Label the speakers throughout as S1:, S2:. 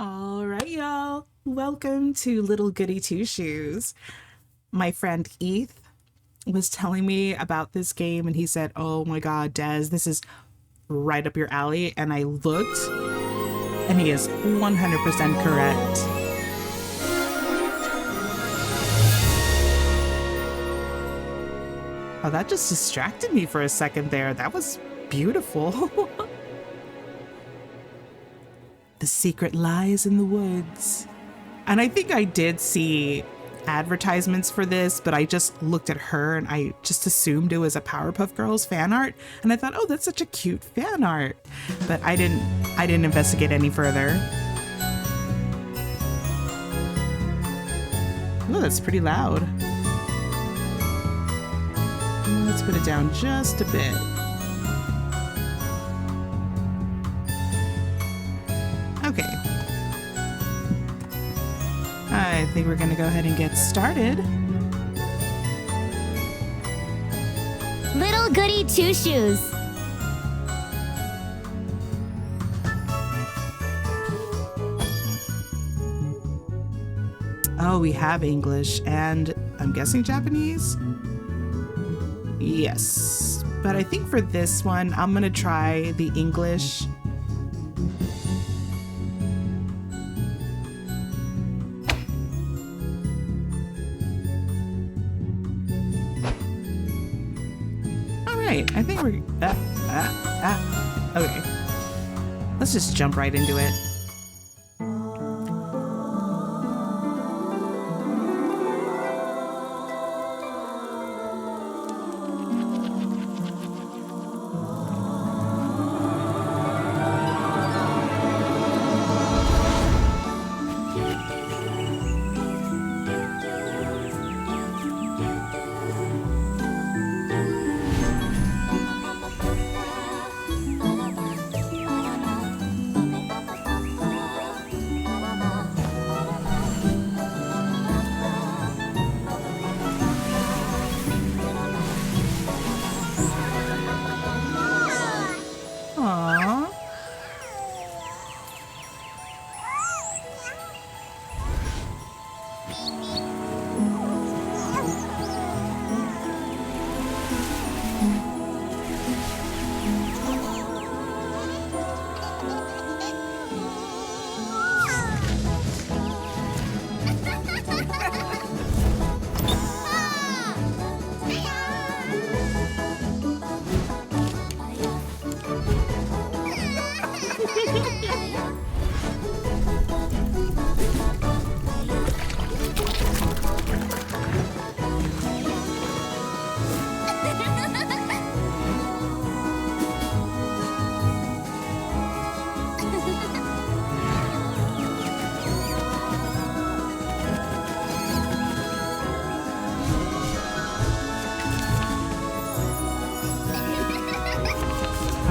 S1: All right, y'all. Welcome to Little Goody Two Shoes. My friend Eth was telling me about this game and he said, "Oh my God, Des, this is right up your alley." And I looked and he is 100% correct. Oh, that just distracted me for a second there. That was beautiful. The secret lies in the woods. And I think I did see advertisements for this, but I just looked at her and I just assumed it was a Powerpuff Girls fan art. And I thought, oh, that's such a cute fan art. But I didn't investigate any further. Oh, that's pretty loud. Let's put it down just a bit. Okay. I think we're gonna go ahead and get started.
S2: Little Goody Two Shoes.
S1: Oh, we have English and I'm guessing Japanese? Yes. But I think for this one, I'm gonna try the English. I think we're okay. Let's just jump right into it.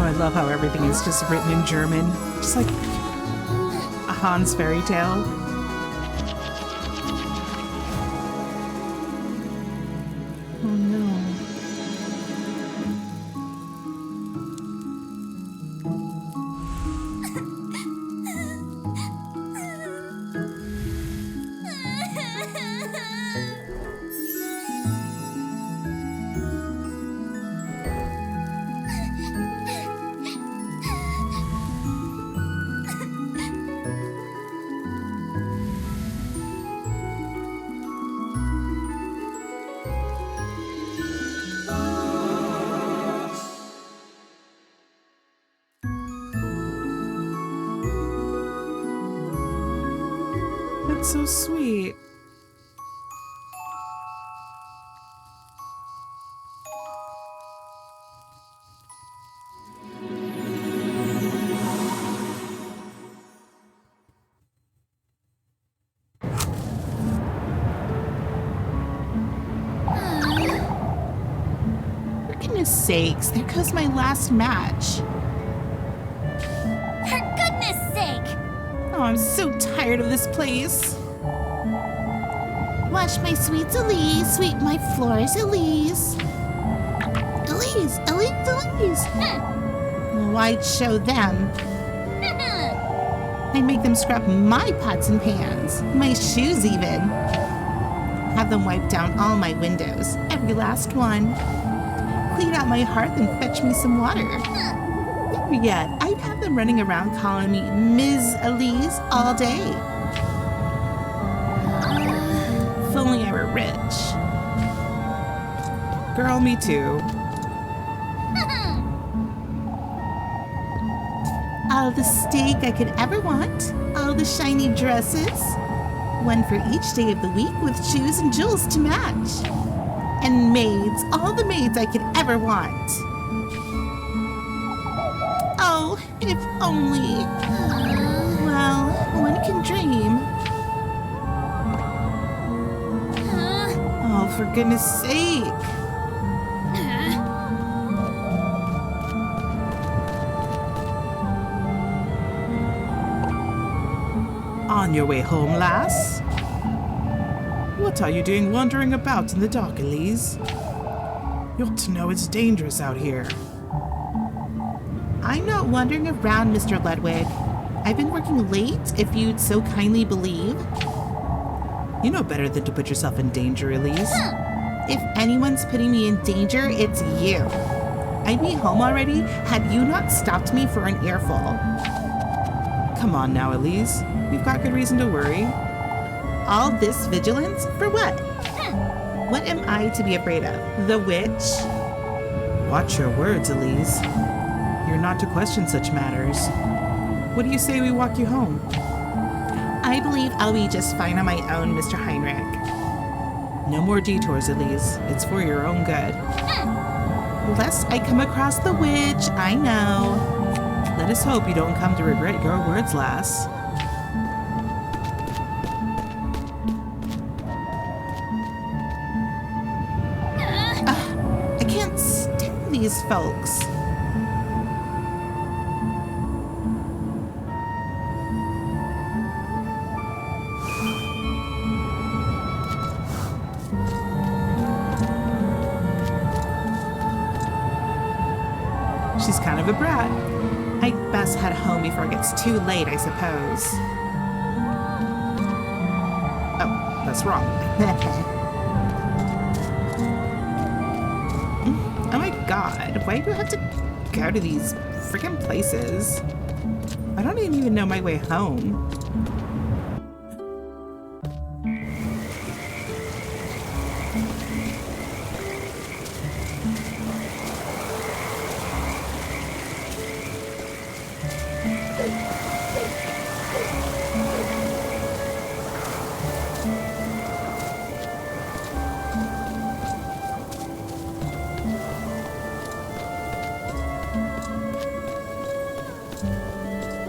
S1: I love how everything is just written in German, just like a Hans fairy tale. Oh no. That's so sweet. For goodness sakes, there goes my last match.
S2: For goodness sake!
S1: Oh, I'm so tired of this place.
S3: Watch my sweets, Elise. Sweep my floors, Elise. Elise, Elise, Elise. Well, I'd show them. I'd make them scrub my pots and pans, my shoes even. Have them wipe down all my windows, every last one. Clean out my hearth and fetch me some water. Better yet, I'd have them running around calling me Ms. Elise all day. If only I were rich.
S1: Girl, me too.
S3: All the steak I could ever want, all the shiny dresses, one for each day of the week with shoes and jewels to match. And maids, all the maids I could ever want. Oh, if only. Well, one can dream. Oh, for goodness sake.
S1: On your way home, lass? What are you doing wandering about in the dark, Elise? You ought to know it's dangerous out here.
S3: I'm not wandering around, Mr. Ludwig. I've been working late, if you'd so kindly believe.
S1: You know better than to put yourself in danger, Elise.
S3: If anyone's putting me in danger, it's you. I'd be home already had you not stopped me for an earful.
S1: Come on now, Elise. We've got good reason to worry.
S3: All this vigilance? For what? What am I to be afraid of? The witch?
S1: Watch your words, Elise. You're not to question such matters. What do you say we walk you home?
S3: I believe I'll be just fine on my own, Mr. Heinrich.
S1: No more detours, Elise. It's for your own good.
S3: Lest I come across the witch, I know.
S1: Let us hope you don't come to regret your words, lass.
S3: I can't stand these folks.
S1: She's kind of a brat.
S3: I'd best head home before it gets too late, I suppose.
S1: Oh, that's wrong.
S3: Oh my god, why do I have to go to these freaking places?
S1: I don't even know my way home.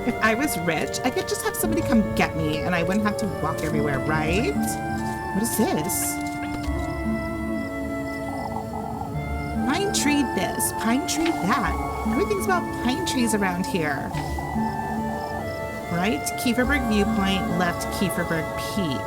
S3: If I was rich, I could just have somebody come get me and I wouldn't have to walk everywhere, right? What is this? Pine tree this, pine tree that. Everything's about pine trees around here. Right, Kieferberg Viewpoint, left Kieferberg Peak.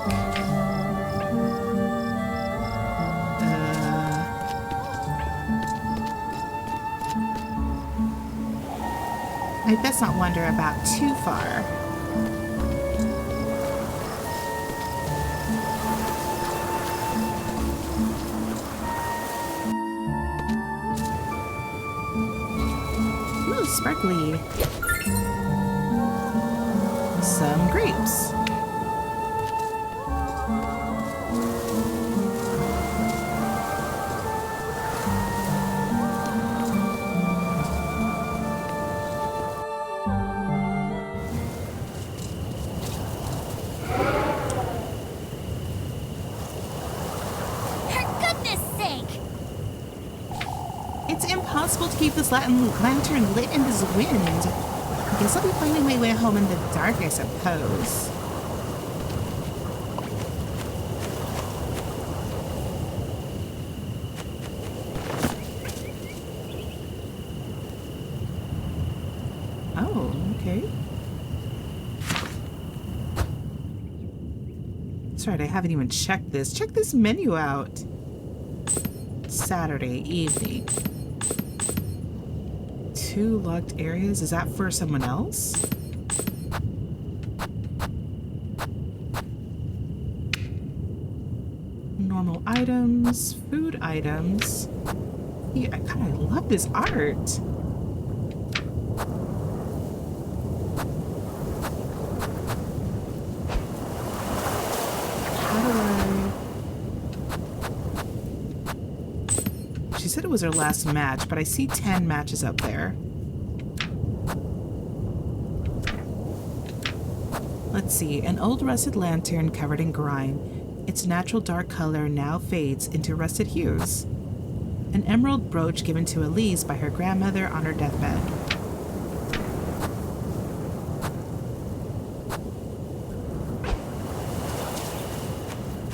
S3: I best not wander about too far. Ooh, sparkly. Some grapes. It's impossible to keep this lantern lit in this wind. I guess I'll be finding my way home in the dark, I suppose.
S1: Oh, okay. That's right, I haven't even checked this. Check this menu out. Saturday evening. 2 locked areas. Is that for someone else? Normal items, food items. Yeah, I kind of love this art. How do I... She said it was her last match, but I see 10 matches up there. Let's see, an old rusted lantern covered in grime. Its natural dark color now fades into rusted hues. An emerald brooch given to Elise by her grandmother on her deathbed.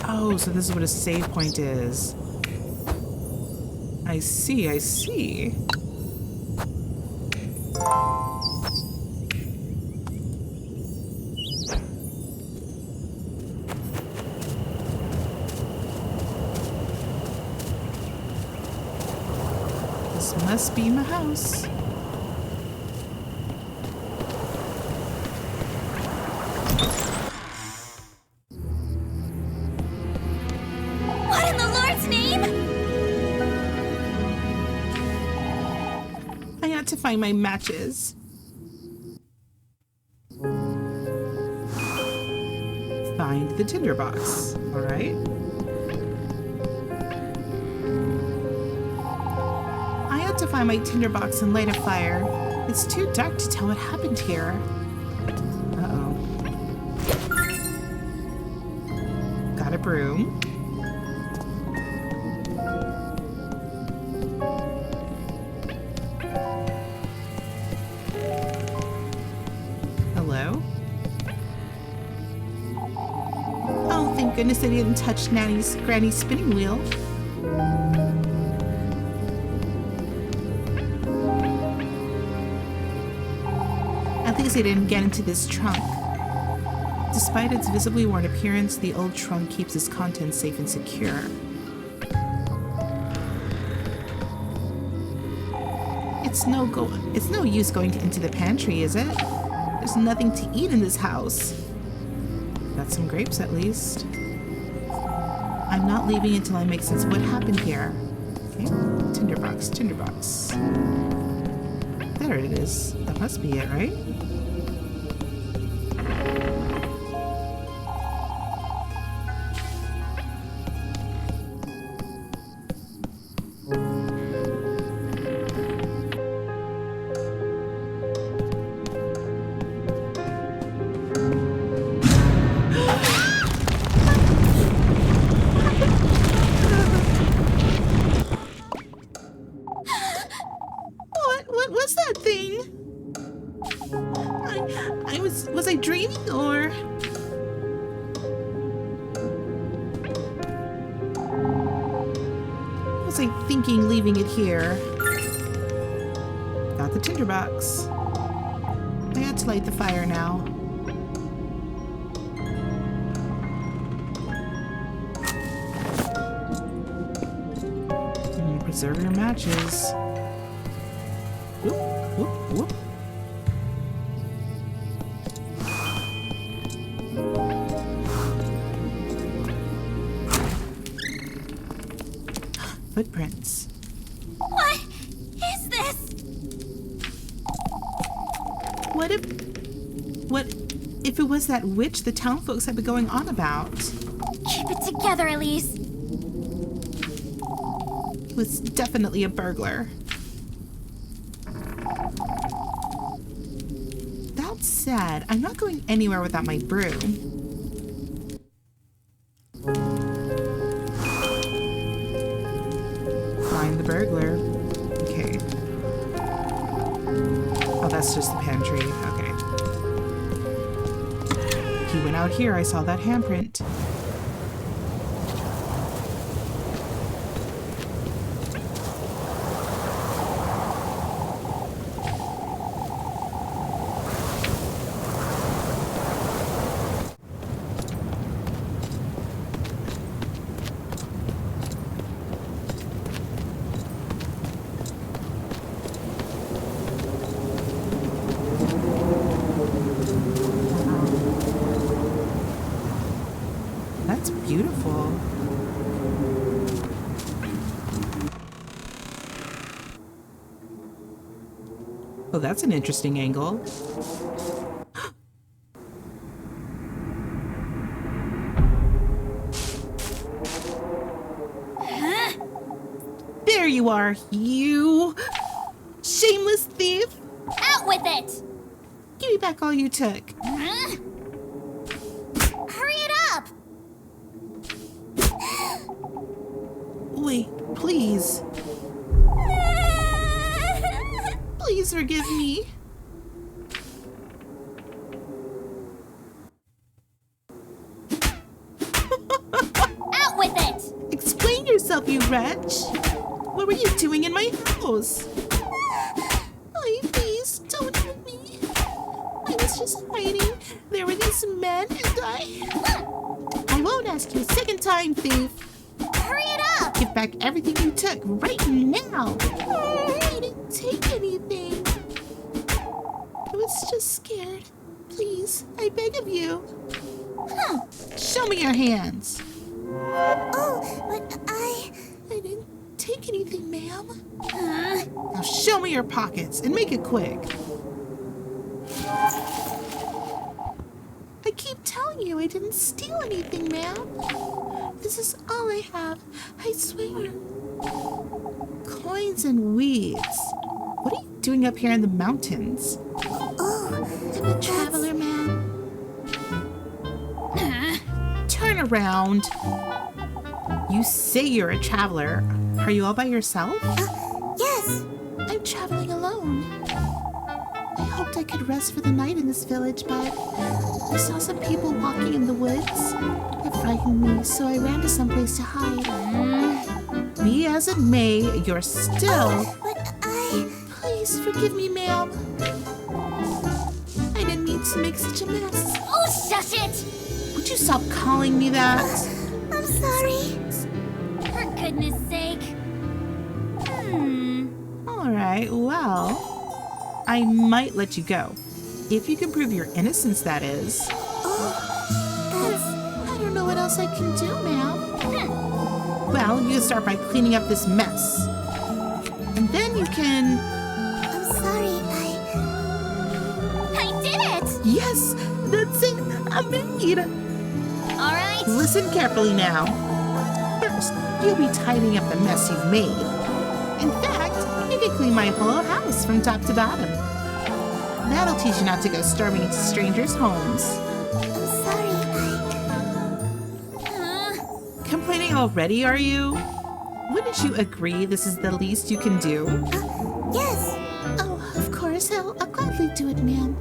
S1: Oh, so this is what a save point is. I see, I see. This must be my house.
S2: What in the Lord's name?
S3: I had to find my matches.
S1: Find the tinderbox. All right.
S3: I had to find my tinderbox and light a fire. It's too dark to tell what happened here.
S1: Uh-oh. Got a broom. Hello?
S3: Oh, thank goodness I didn't touch Granny's spinning wheel. At least I didn't get into this trunk. Despite its visibly worn appearance, the old trunk keeps its contents safe and secure. It's no use going into the pantry, is it? There's nothing to eat in this house.
S1: Got some grapes at least.
S3: I'm not leaving until I make sense of what happened here.
S1: Okay. Tinderbox, tinderbox. There it is. That must be it, right?
S3: What was that thing? Was I dreaming or? Was I thinking leaving it here?
S1: Got the tinderbox.
S3: I had to light the fire now.
S1: Preserve your matches. Whoop, whoop, whoop. Footprints.
S2: What is this?
S3: What if it was that witch the town folks had been going on about?
S2: Keep it together, Elise.
S3: It was definitely a burglar. That said, I'm not going anywhere without my broom.
S1: Find the burglar. Okay. Oh, that's just the pantry. Okay. He went out here. I saw that handprint. That's beautiful. Oh, that's an interesting angle. There you are, you shameless thief!
S2: Out with it!
S1: Give me back all you took.
S2: Hurry it up!
S1: Wait, please. Please forgive me.
S2: Out with it!
S1: Explain yourself, you wretch. What were you doing in my house? Please, don't hurt me. I was just hiding. There were these men and I won't ask you a second time, thief.
S2: Hurry it up!
S1: Give back everything you took right now. I didn't take anything. I was just scared. Please, I beg of you. Show me your hands.
S2: Oh, but I
S1: didn't take anything, ma'am. Now show me your pockets and make it quick. I keep telling you I didn't steal anything, ma'am. This is all I have, I swear. Coins and weeds. What are you doing up here in the mountains?
S2: Oh,
S1: I'm a traveler, ma'am. Turn around. You say you're a traveler. Are you all by yourself?
S2: yes.
S1: I'm traveling alone. I hoped I could rest for the night in this village, but I saw some people walking in the woods. It frightened me, so I ran to someplace to hide. Be as it may, you're still...
S2: But
S1: Please forgive me, ma'am. I didn't mean to make such a mess.
S2: Oh, shush it!
S1: Would you stop calling me that?
S2: I'm sorry. For goodness sake.
S1: All right, well, I might let you go. If you can prove your innocence, that is. I don't know what else I can do, ma'am. Well, you can start by cleaning up this mess. And then you can...
S2: I'm sorry, I did it!
S1: Yes, that's it. I made.
S2: Alright.
S1: Listen carefully now. First, you'll be tidying up the mess you've made. In fact, you can clean my whole house from top to bottom. That'll teach you not to go storming into strangers' homes.
S2: I'm sorry,
S1: Complaining already, are you? Wouldn't you agree this is the least you can do?
S2: yes.
S1: Oh, of course, I'll gladly do it, ma'am.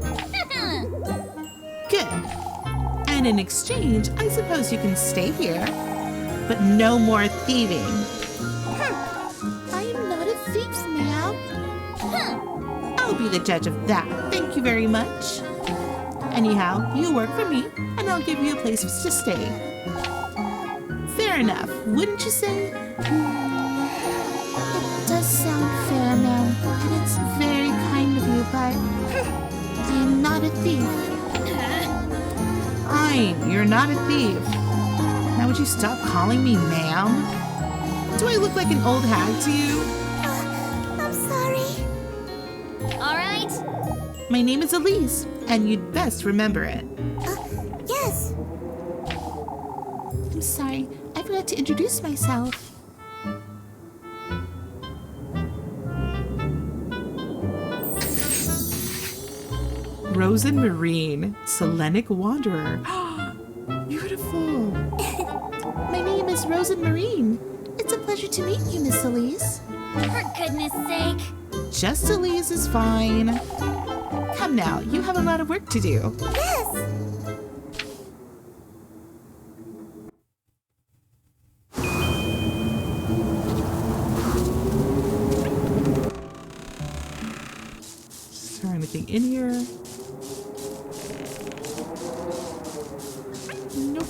S1: Good. And in exchange, I suppose you can stay here. But no more thieving. I am not a thief, ma'am. I'll be the judge of that. Thank you very much. Anyhow, you work for me, and I'll give you a place to stay. Fair enough, wouldn't you say? It does sound fair, ma'am, and it's very kind of you, but I am not a thief. Fine, you're not a thief. Now would you stop calling me ma'am? Do I look like an old hag to you?
S2: I'm sorry. Alright.
S1: My name is Elise, and you'd best remember it.
S2: Yes.
S1: I'm sorry, I forgot to introduce myself. Rosen Marine, Selenic Wanderer. Beautiful. My name is Rosen Marine. It's a pleasure to meet you, Miss Elise.
S2: For goodness sake.
S1: Just Elise is fine. Come now, you have a lot of work to do.
S2: Yes.
S1: Is there anything in here? Nope.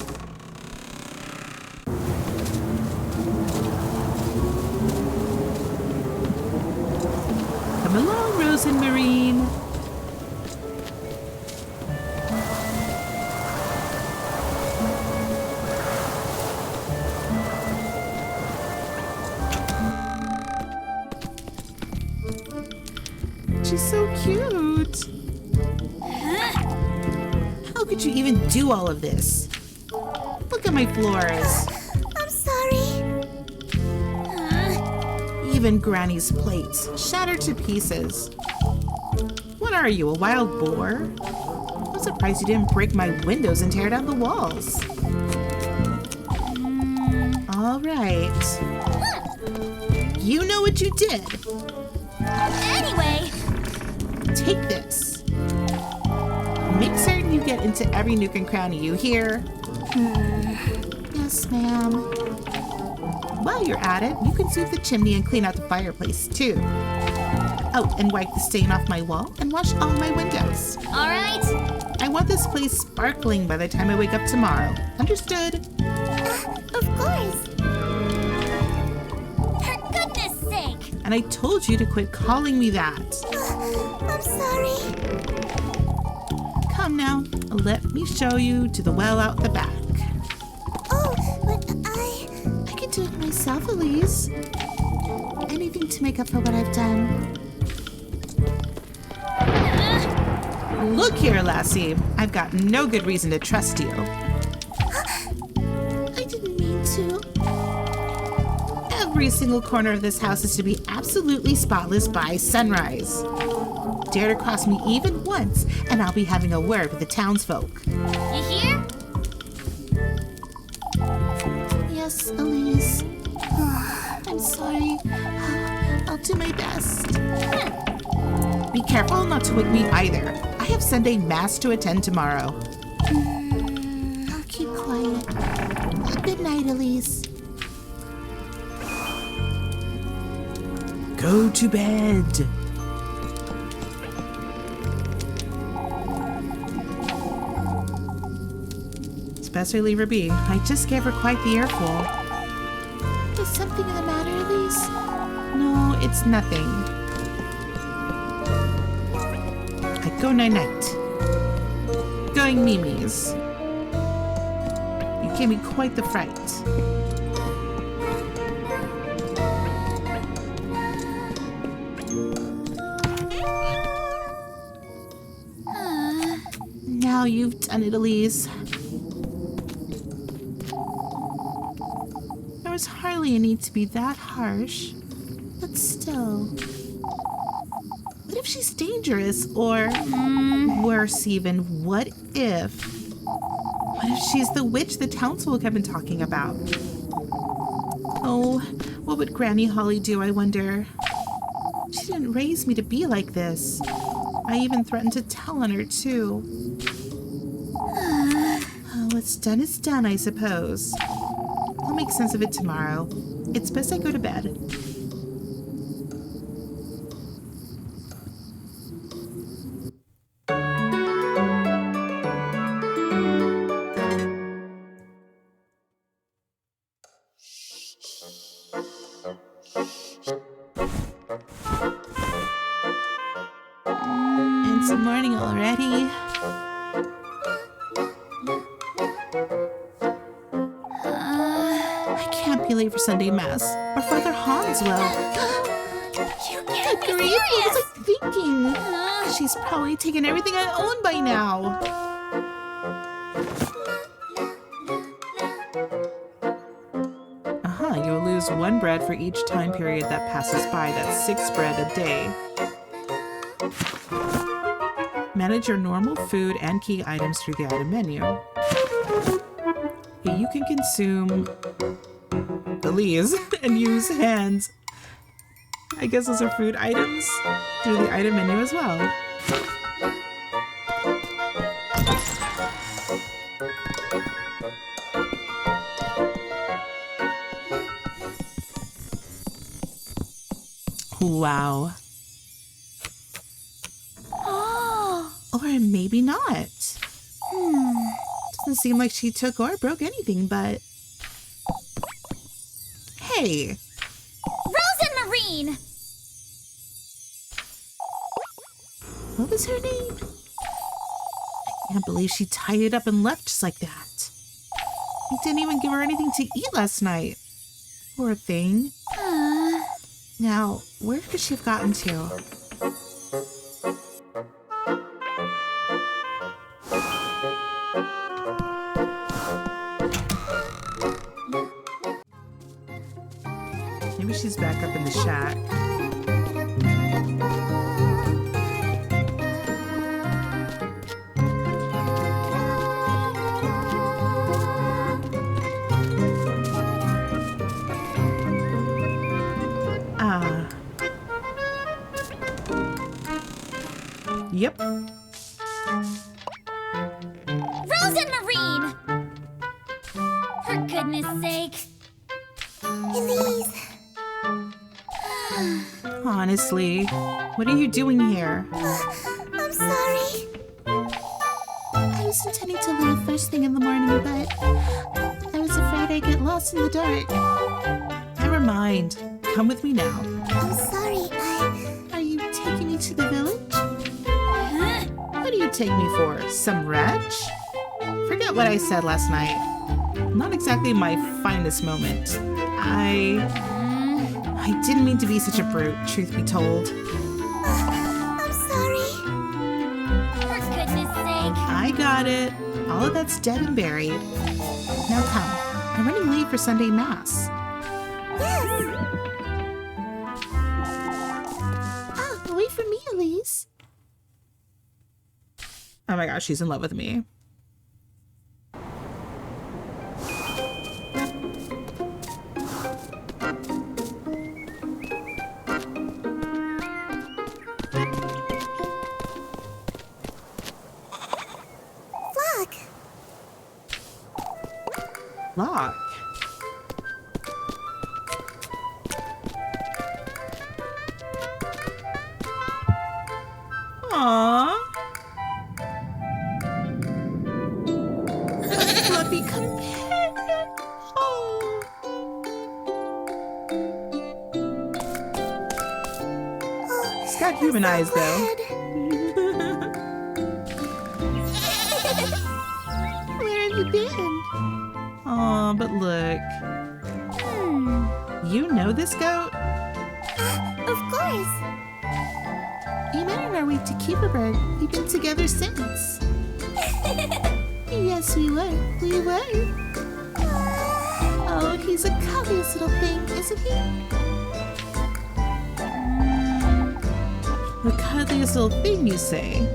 S1: Come along, Rosen Marine. Just so cute.
S3: How could you even do all of this? Look at my floors.
S2: I'm sorry.
S3: Even Granny's plates shattered to pieces. What are you, a wild boar? I'm surprised you didn't break my windows and tear down the walls. All right. You know what you did.
S2: Anyway,
S3: Take this. Make certain you get into every nook and cranny, you hear? Yes, ma'am. While you're at it, you can sweep the chimney and clean out the fireplace, too. Oh, and wipe the stain off my wall and wash all my windows.
S2: all right.
S3: I want this place sparkling by the time I wake up tomorrow. Understood?
S2: Of course. For goodness sake.
S3: And I told you to quit calling me that.
S2: I'm sorry.
S3: Come now, let me show you to the well out the back.
S2: Oh, but
S3: I can do it myself, Elise. Anything to make up for what I've done. Look here, lassie. I've got no good reason to trust you. I didn't mean to. Every single corner of this house is to be absolutely spotless by sunrise. Dare to cross me even once, and I'll be having a word with the townsfolk.
S2: You hear?
S3: Yes, Elise. I'm sorry. I'll do my best. Be careful not to wake me either. I have Sunday Mass to attend tomorrow. I'll keep quiet. Good night, Elise.
S1: Go to bed. It's best I leave her be. I just gave her quite the earful.
S3: Is something the matter, Elise? No, it's nothing.
S1: I go night-night. Going Mimi's. You gave me quite the fright.
S3: Now you've done it, Elise. There was hardly a need to be that harsh. But still. What if she's dangerous? Or worse even, what if? What if she's the witch the townsfolk have been talking about? Oh, what would Granny Holly do, I wonder? She didn't raise me to be like this. I even threatened to tell on her, too. Oh, what's done is done, I suppose. I'll make sense of it tomorrow. It's best I go to bed. It's morning already. I can't be late for Sunday Mass, or Father Hans will.
S2: You can't be
S3: Good grief, what
S2: serious.
S3: was I thinking? She's probably taken everything I own by now.
S1: You will lose 1 bread for each time period that passes by. That's 6 bread a day. Manage your normal food and key items through the item menu. Okay, you can consume the leaves and use hands. I guess those are food items through the item menu as well. Wow. Or maybe not. Doesn't seem like she took or broke anything, but... Hey!
S2: Rose and Marine.
S3: What was her name? I can't believe she tied it up and left just like that. I didn't even give her anything to eat last night. Poor thing. Now, where could she have gotten to?
S1: Maybe she's back up in the shack. Ah. Yep.
S2: Rose and Marine! For goodness sake. Elise.
S1: Honestly, what are you doing here?
S2: I'm sorry.
S3: I was intending to leave first thing in the morning, but I was afraid I'd get lost in the dark.
S1: Never mind. Come with me now.
S2: I'm sorry.
S3: Are you taking me to the village?
S1: What do you take me for? Some wretch? Forget what I said last night. Not exactly my finest moment. I didn't mean to be such a brute, truth be told.
S2: I'm sorry. For goodness sake.
S1: I got it. All of that's dead and buried. Now come. I'm running late for Sunday Mass.
S2: Yes.
S3: Wait for me, Elise.
S1: Oh my gosh, she's in love with me.
S2: Look.
S1: Lock. Aww.
S3: Fluffy companion. Oh.
S1: It's got human eyes though.
S3: Where have you been?
S1: Aw, but look. You know this goat?
S2: Of course.
S3: You met on our way to Keeperberg. We've been together since. Yes, we were. We were. Oh, he's a cuddliest little thing, isn't he?
S1: The cuddliest little thing, you say?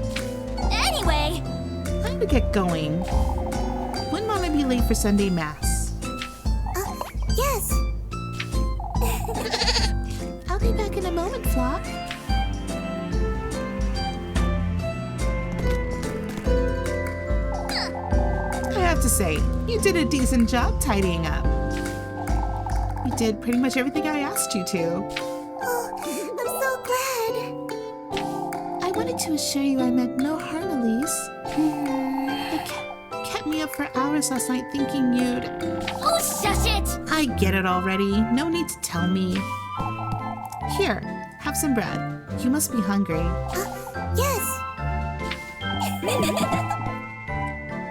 S2: Anyway.
S1: Time to get going. Wouldn't want to be late for Sunday Mass.
S2: Yes.
S3: I'll be back in a moment, Flock.
S1: I have to say, you did a decent job tidying up. You did pretty much everything I asked you to.
S2: Oh, I'm so glad.
S3: I wanted to assure you I meant no harm, Elise. It kept me up for hours last night thinking you'd...
S2: Oh, shush it!
S1: I get it already. No need to tell me. Here, have some bread. You must be hungry.
S2: Yes.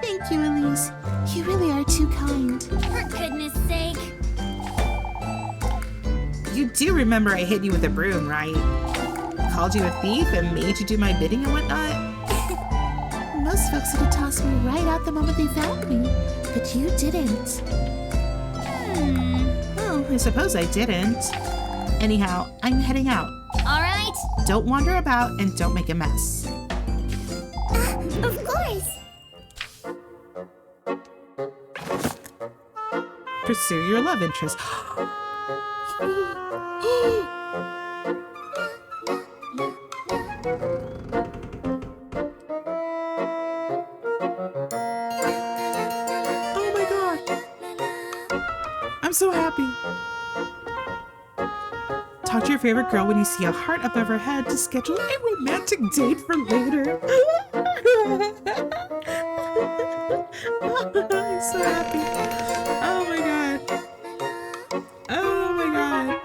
S3: Thank you, Elise. You really are too kind.
S2: For goodness sake.
S1: You do remember I hit you with a broom, right? Called you a thief and made you do my bidding and whatnot?
S3: Most folks would have tossed me right out the moment they found me, but you didn't.
S1: Well, I suppose I didn't. Anyhow, I'm heading out.
S2: All right.
S1: Don't wander about and don't make a mess.
S2: Of course.
S1: Pursue your love interest. Oh my god. I'm so happy. Talk to your favorite girl when you see a heart above her head to schedule a romantic date for later. I'm so happy. Oh my god. Oh my god.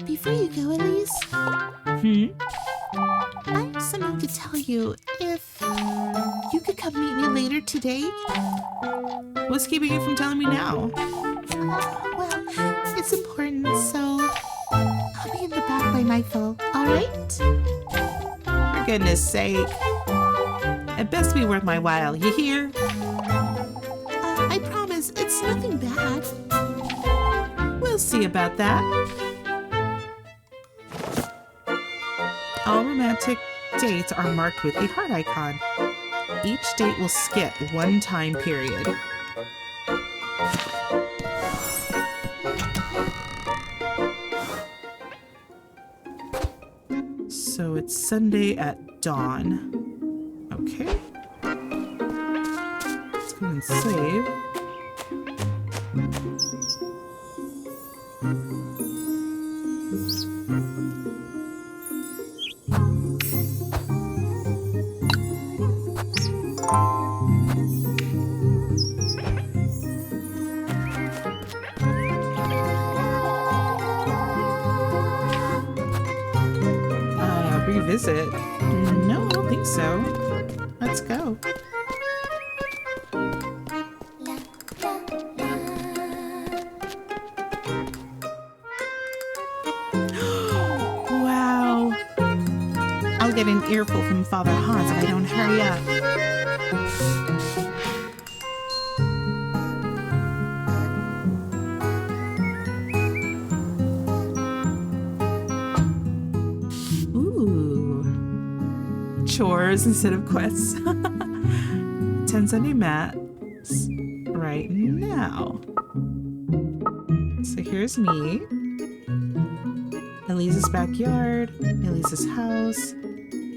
S3: Before you go, Elise, I have something to tell you. If you could come meet me later today,
S1: What's keeping you from telling me now?
S3: Well, it's important, so I'll be in the back by nightfall, alright?
S1: For goodness sake. It best be worth my while, you hear?
S3: I promise, it's nothing bad.
S1: We'll see about that. All romantic dates are marked with the heart icon. Each date will skip one time period. So it's Sunday at dawn. Okay. Let's go and save. Revisit? No, I don't think so. Let's go. Wow. I'll get an earful from Father Hans if I don't hurry up. Chores instead of quests. 10 Sunday mats right now. So here's me. Elise's backyard, Elise's house,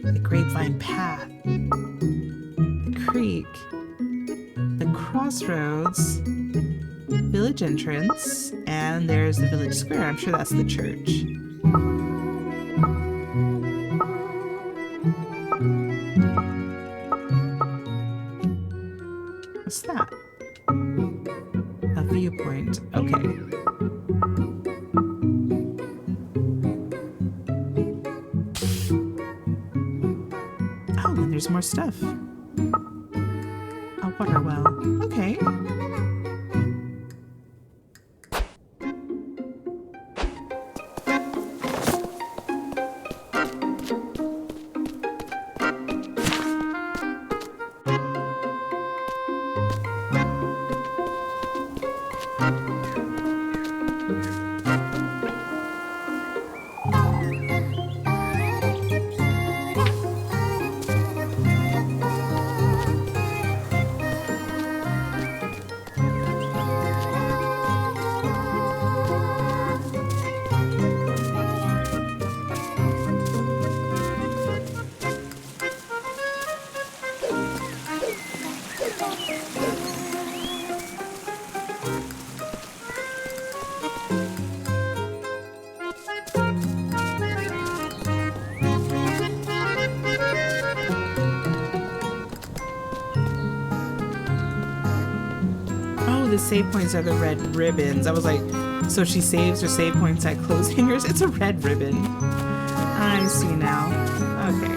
S1: the grapevine path, the creek, the crossroads, village entrance, and there's the village square. I'm sure that's the church. What's that? A viewpoint. Okay. Oh, and there's more stuff. A water well. Okay. The save points are the red ribbons. I was like, so she saves her save points at clothes hangers? It's a red ribbon. I see now. Okay.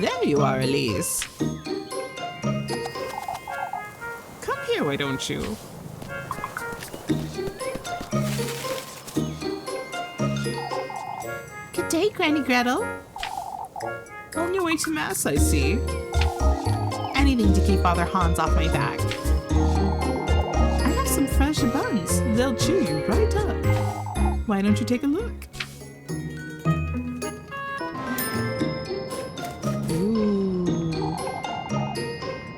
S1: There you are, Elise. Come here, why don't you?
S3: Good day, Granny Gretel.
S1: On your way to Mass, I see.
S3: Anything to keep Father Hans off my back.
S1: I have some fresh buns. They'll chew you right up. Why don't you take a look? Ooh.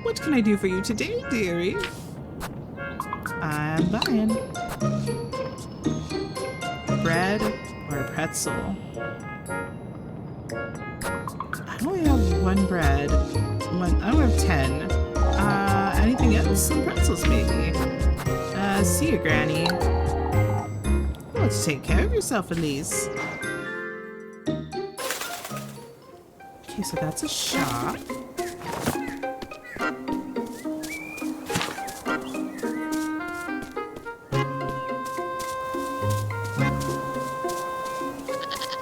S1: What can I do for you today, dearie? I'm buying. Bread or a pretzel? I only have one bread. I don't have 10. Anything else? Some pretzels, maybe. See you, Granny. Well, take care of yourself, Elise. Okay, so that's a shop.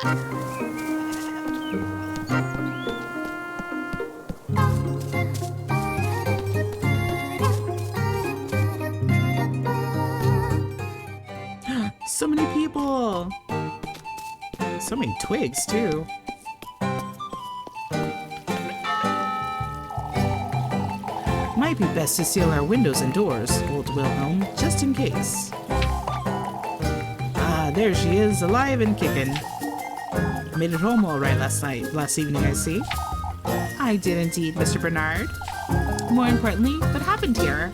S1: So many people. So many twigs, too. Might be best to seal our windows and doors, old Wilhelm, just in case. Ah, there she is, alive and kicking. Made it home all right last evening, I see. I did indeed, Mr. Bernard. More importantly, what happened here?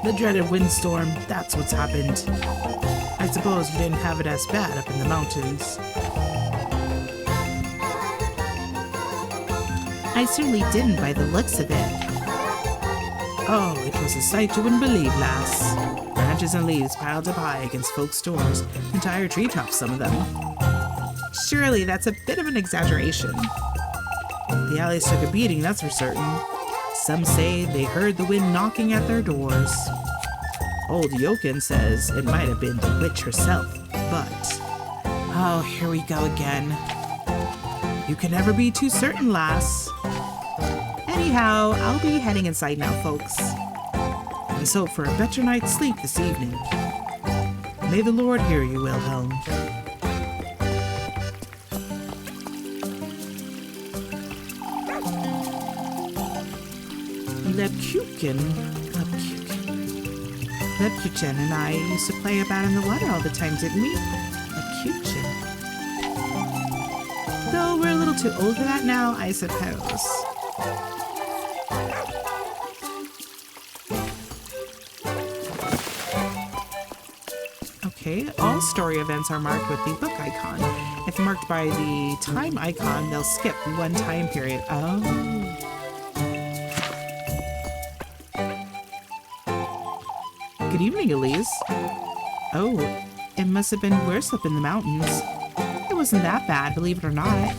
S1: The dreaded windstorm, that's what's happened. I suppose you didn't have it as bad up in the mountains. I certainly didn't by the looks of it. Oh, it was a sight you wouldn't believe, lass. Branches and leaves piled up high against folks' doors, entire treetops, some of them. Surely that's a bit of an exaggeration. The alleys took a beating, that's for certain. Some say they heard the wind knocking at their doors. Old Jochen says it might have been the witch herself, but... Oh, here we go again. You can never be too certain, lass. Anyhow, I'll be heading inside now, folks. Let's hope for a better night's sleep this evening. May the Lord hear you, Wilhelm. Lebkuchen and I used to play about in the water all the time, didn't we? Lebkuchen. Though we're a little too old for that now, I suppose. Okay, all story events are marked with the book icon. If marked by the time icon, they'll skip one time period. Oh. Good evening, Elise. Oh, it must have been worse up in the mountains. It wasn't that bad, believe it or not.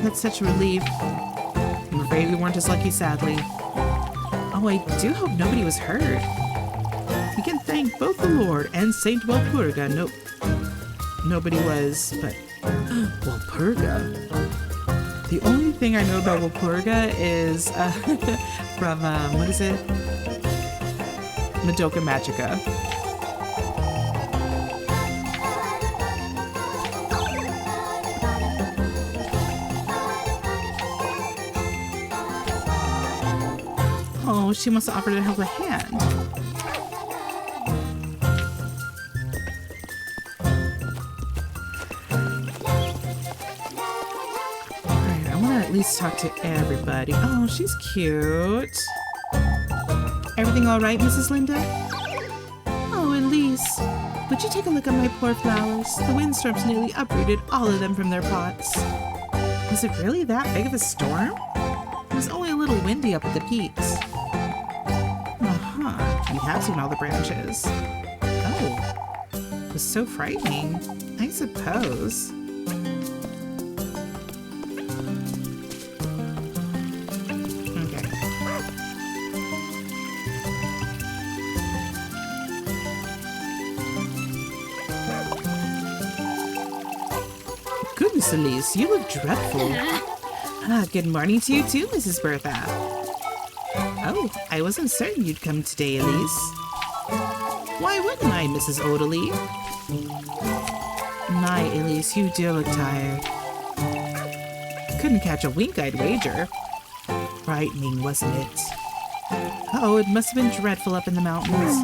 S1: That's such a relief. I'm afraid we weren't as lucky, sadly. Oh, I do hope nobody was hurt. We can thank both the Lord and Saint Walpurga. Nobody was, but Walpurga. The only thing I know about Walpurga is from what is it? Madoka Magica. Oh, she must have offered to help a hand. Alright, I want to at least talk to everybody. Oh, she's cute. Everything all right, Mrs. Linda? Oh, Elise, would you take a look at my poor flowers? The windstorm's nearly uprooted all of them from their pots. Was it really that big of a storm? It was only a little windy up at the peaks. You have seen all the branches. Oh, it was so frightening, I suppose. Okay. Goodness, Elise, you look dreadful. Good morning to you too, Mrs. Bertha. Oh, I wasn't certain you'd come today, Elise. Why wouldn't I, Mrs. Odalie? My, Elise, you do look tired. Couldn't catch a wink, I'd wager. Frightening, wasn't it? Oh, it must have been dreadful up in the mountains.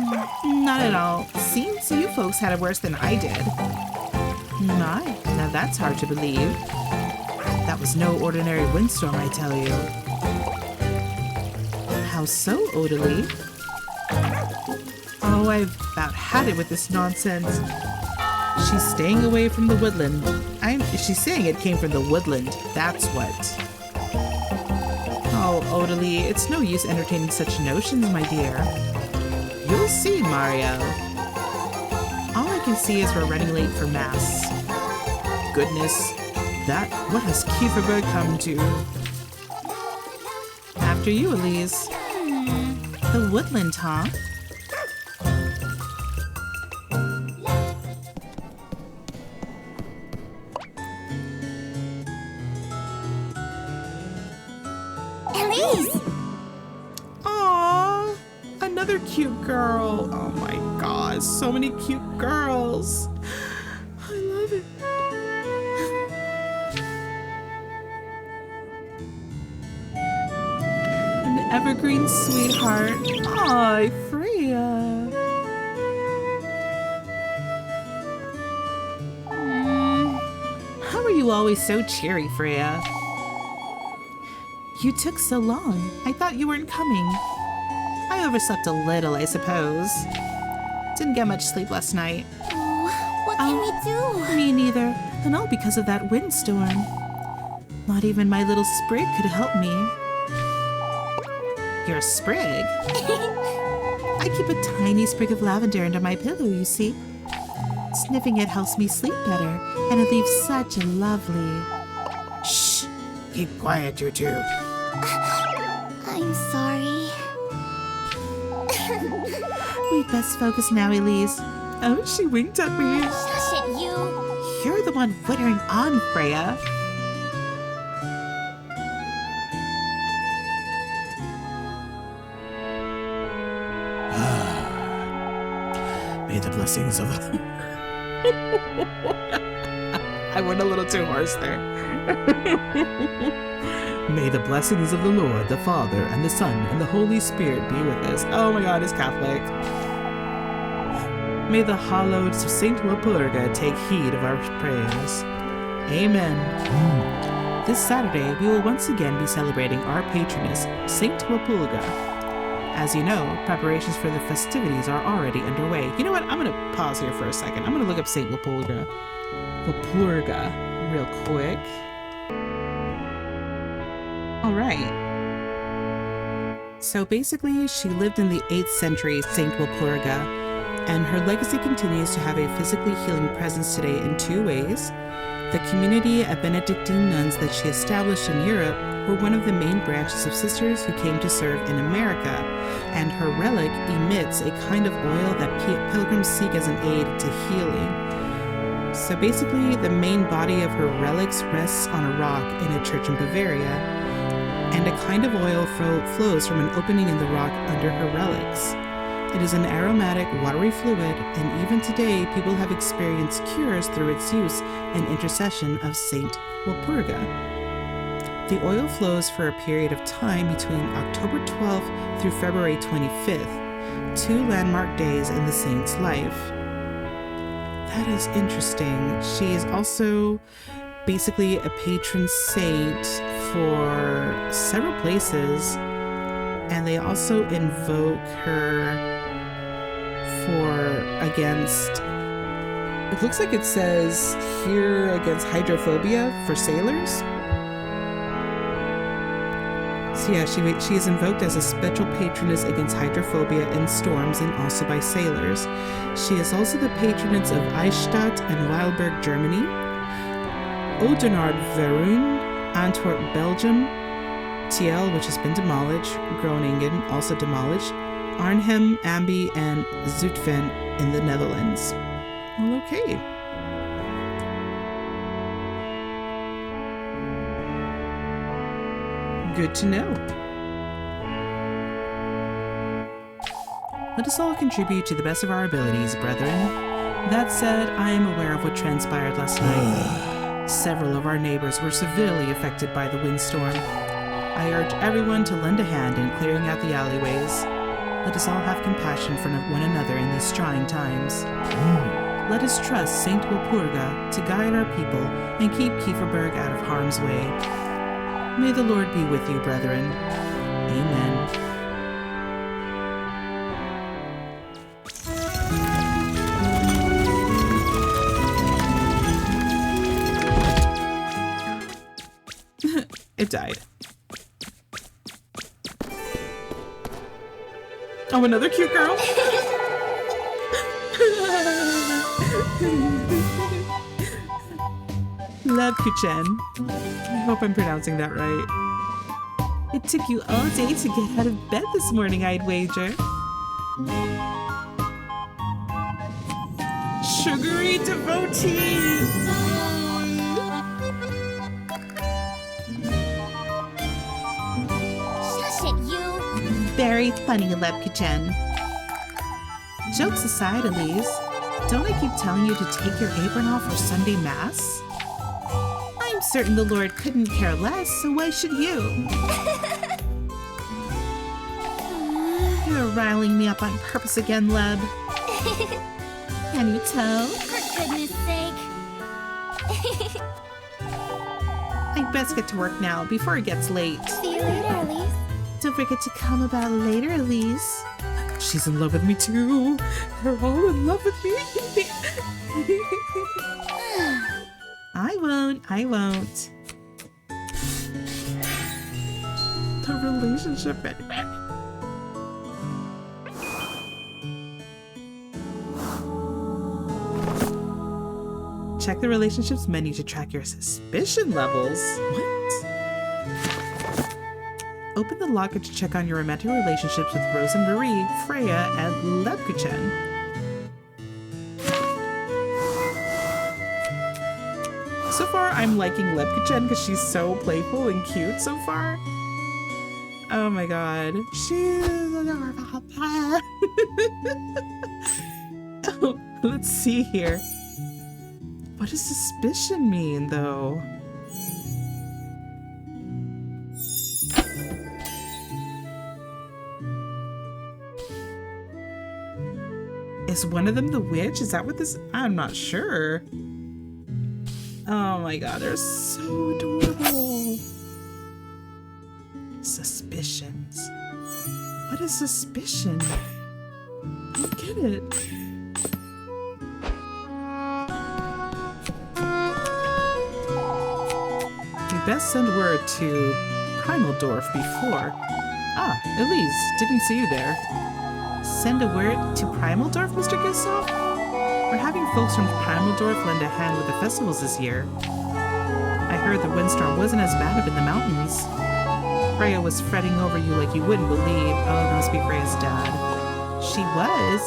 S1: Not at all. Seems you folks had it worse than I did. My, now that's hard to believe. That was no ordinary windstorm, I tell you. How so, Odalie? Oh, I've about had it with this nonsense. She's staying away from the woodland. She's saying it came from the woodland, that's what. Oh, Odalie, it's no use entertaining such notions, my dear. You'll see, Mario. All I can see is we're running late for Mass. Goodness, what has Kieferberg come to? After you, Elise. The woodland, huh? cute girl. Oh my god, so many cute girls. I love it. An evergreen sweetheart. Aw, Freya. How are you always so cheery, Freya? You took so long. I thought you weren't coming. I overslept a little, I suppose. Didn't get much sleep last night.
S2: Oh, what can we do?
S1: Me neither. And all because of that windstorm. Not even my little sprig could help me. You're a sprig? I keep a tiny sprig of lavender under my pillow, you see. Sniffing it helps me sleep better, and it leaves such a lovely... Shh! Keep quiet, you two.
S2: I'm sorry.
S1: We'd best focus now, Elise. Oh, she winked at me.
S2: Shush it, you.
S1: You're the one wittering on, Freya. May the blessings of the... I went a little too hoarse there. May the blessings of the Lord, the Father, and the Son, and the Holy Spirit be with us. Oh my god, it's Catholic. May the hallowed Saint Walpurga take heed of our prayers. Amen. This Saturday, we will once again be celebrating our patroness, Saint Walpurga. As you know, preparations for the festivities are already underway. You know what? I'm going to pause here for a second. I'm going to look up Saint Walpurga. Walpurga, real quick. All right. So basically, she lived in the 8th century, Saint Walpurga, and her legacy continues to have a physically healing presence today in 2 ways. The community of Benedictine nuns that she established in Europe were one of the main branches of sisters who came to serve in America, and her relic emits a kind of oil that pilgrims seek as an aid to healing. So basically, the main body of her relics rests on a rock in a church in Bavaria, and a kind of oil flows from an opening in the rock under her relics. It is an aromatic, watery fluid, and even today, people have experienced cures through its use and intercession of Saint Walpurga. The oil flows for a period of time between October 12th through February 25th, 2 landmark days in the saint's life. That is interesting. She is also basically a patron saint for several places, and they also invoke her against, it looks like it says here, against hydrophobia for sailors. So yeah, she is invoked as a special patroness against hydrophobia in storms and also by sailors. She is also the patroness of Eichstätt and Weilburg, Germany, Oudenaarde, Verun, Antwerp, Belgium, Tiel, which has been demolished, Groningen, also demolished, Arnhem, Ambi, and Zutphen in the Netherlands. Well, okay. Good to know. Let us all contribute to the best of our abilities, brethren. That said, I am aware of what transpired last night. Several of our neighbors were severely affected by the windstorm. I urge everyone to lend a hand in clearing out the alleyways. Let us all have compassion for one another in these trying times. Let us trust Saint Walpurga to guide our people and keep Kieferberg out of harm's way. May the Lord be with you, brethren. Amen. It died. Oh, another cute girl. Love Kuchen. I hope I'm pronouncing that right. It took you all day to get out of bed this morning, I'd wager. Sugary devotee.
S2: Shush it, you.
S3: Very funny, Lebkuchen. Jokes aside, Elise, don't I keep telling you to take your apron off for Sunday Mass? I'm certain the Lord couldn't care less, so why should you? You're riling me up on purpose again, Leb. Can you tell?
S2: For goodness sake.
S3: I'd best get to work now before it gets late.
S2: See you later, Elise.
S3: Don't forget to come about later, Elise.
S1: She's in love with me too. They're all in love with me.
S3: I won't.
S1: The relationship. Check the relationships menu to track your suspicion levels. What? Open the locker to check on your romantic relationships with Rose and Marie, Freya, and Lebkuchen. So far, I'm liking Lebkuchen because she's so playful and cute so far. Oh my god. Oh, let's see here. What does suspicion mean, though? Is one of them the witch? Is that what this... I'm not sure. Oh my god, they're so adorable. Suspicions. What is suspicion? I don't get it. You best send word to Primaldorf before. Ah, Elise, didn't see you there.
S3: Send a word to Primaldorf, Mr. Gustav?
S1: We're having folks from Primaldorf lend a hand with the festivals this year. I heard the windstorm wasn't as bad up in the mountains. Freya was fretting over you like you wouldn't believe. Oh, that must be Freya's dad.
S3: She was.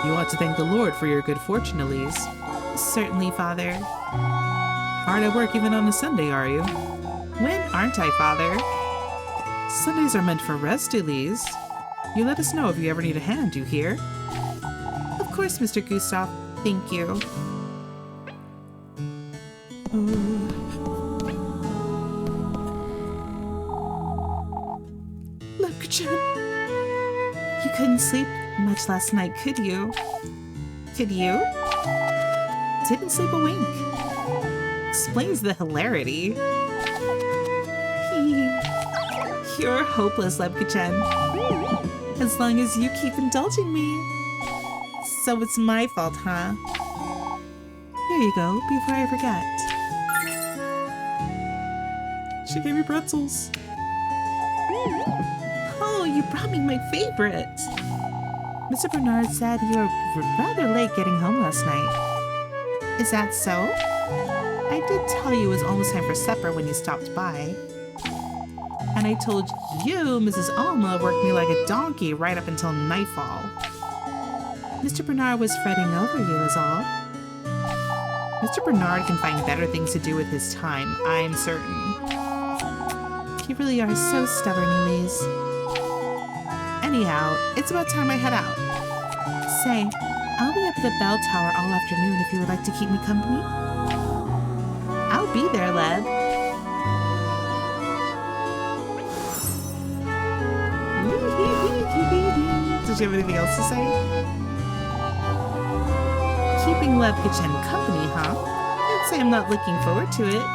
S1: You ought to thank the Lord for your good fortune, Elise.
S3: Certainly, Father.
S1: Hard at work even on a Sunday, are you?
S3: When aren't I, Father?
S1: Sundays are meant for rest, Elise. You let us know if you ever need a hand, you hear?
S3: Of course, Mr. Gustav. Thank you.
S1: Lebkuchen.
S3: You couldn't sleep much last night, could you? Could you? Didn't sleep a wink. Explains the hilarity. You're hopeless, Lebkuchen. As long as you keep indulging me. So it's my fault, huh? Here you go, before I forget.
S1: She gave me pretzels.
S3: Oh, you brought me my favorite. Mr. Bernard said you were rather late getting home last night. Is that so? I did tell you it was almost time for supper when you stopped by. And I told you Mrs. Alma worked me like a donkey right up until nightfall. Mr. Bernard was fretting over you is all. Mr. Bernard can find better things to do with his time, I'm certain. You really are so stubborn, Elise. Anyhow, it's about time I head out. Say, I'll be up at the bell tower all afternoon if you would like to keep me company. I'll be there, Leb.
S1: Does she have anything else to say?
S3: Keeping Lebkuchen company, huh? I'd say I'm not looking forward to it.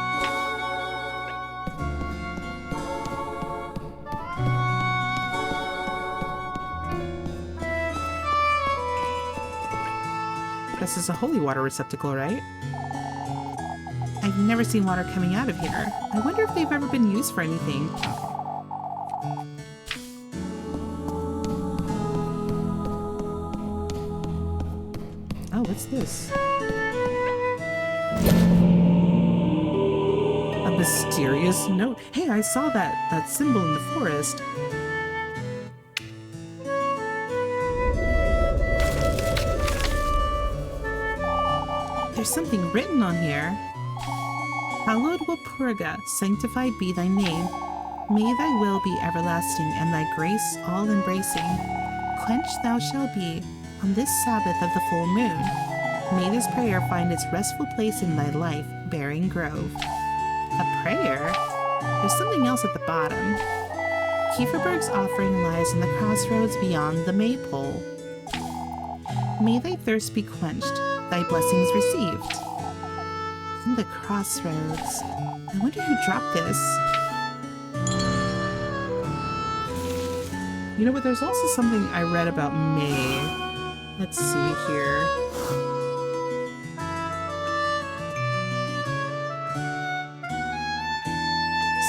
S1: This is a holy water receptacle, right?
S3: I've never seen water coming out of here. I wonder if they've ever been used for anything.
S1: Oh, what's this? A mysterious note. Hey, I saw that symbol in the forest.
S3: There's something written on here. Hallowed Walpurga, sanctified be thy name. May thy will be everlasting and thy grace all-embracing. quenched thou shalt be on this Sabbath of the full moon. May this prayer find its restful place in thy life, bearing grove. A prayer? There's something else at the bottom. Kieferberg's offering lies in the crossroads beyond the maypole. May thy thirst be quenched, thy blessings received. In the crossroads. I wonder who dropped this.
S1: You know what? There's also something I read about May. Let's see here.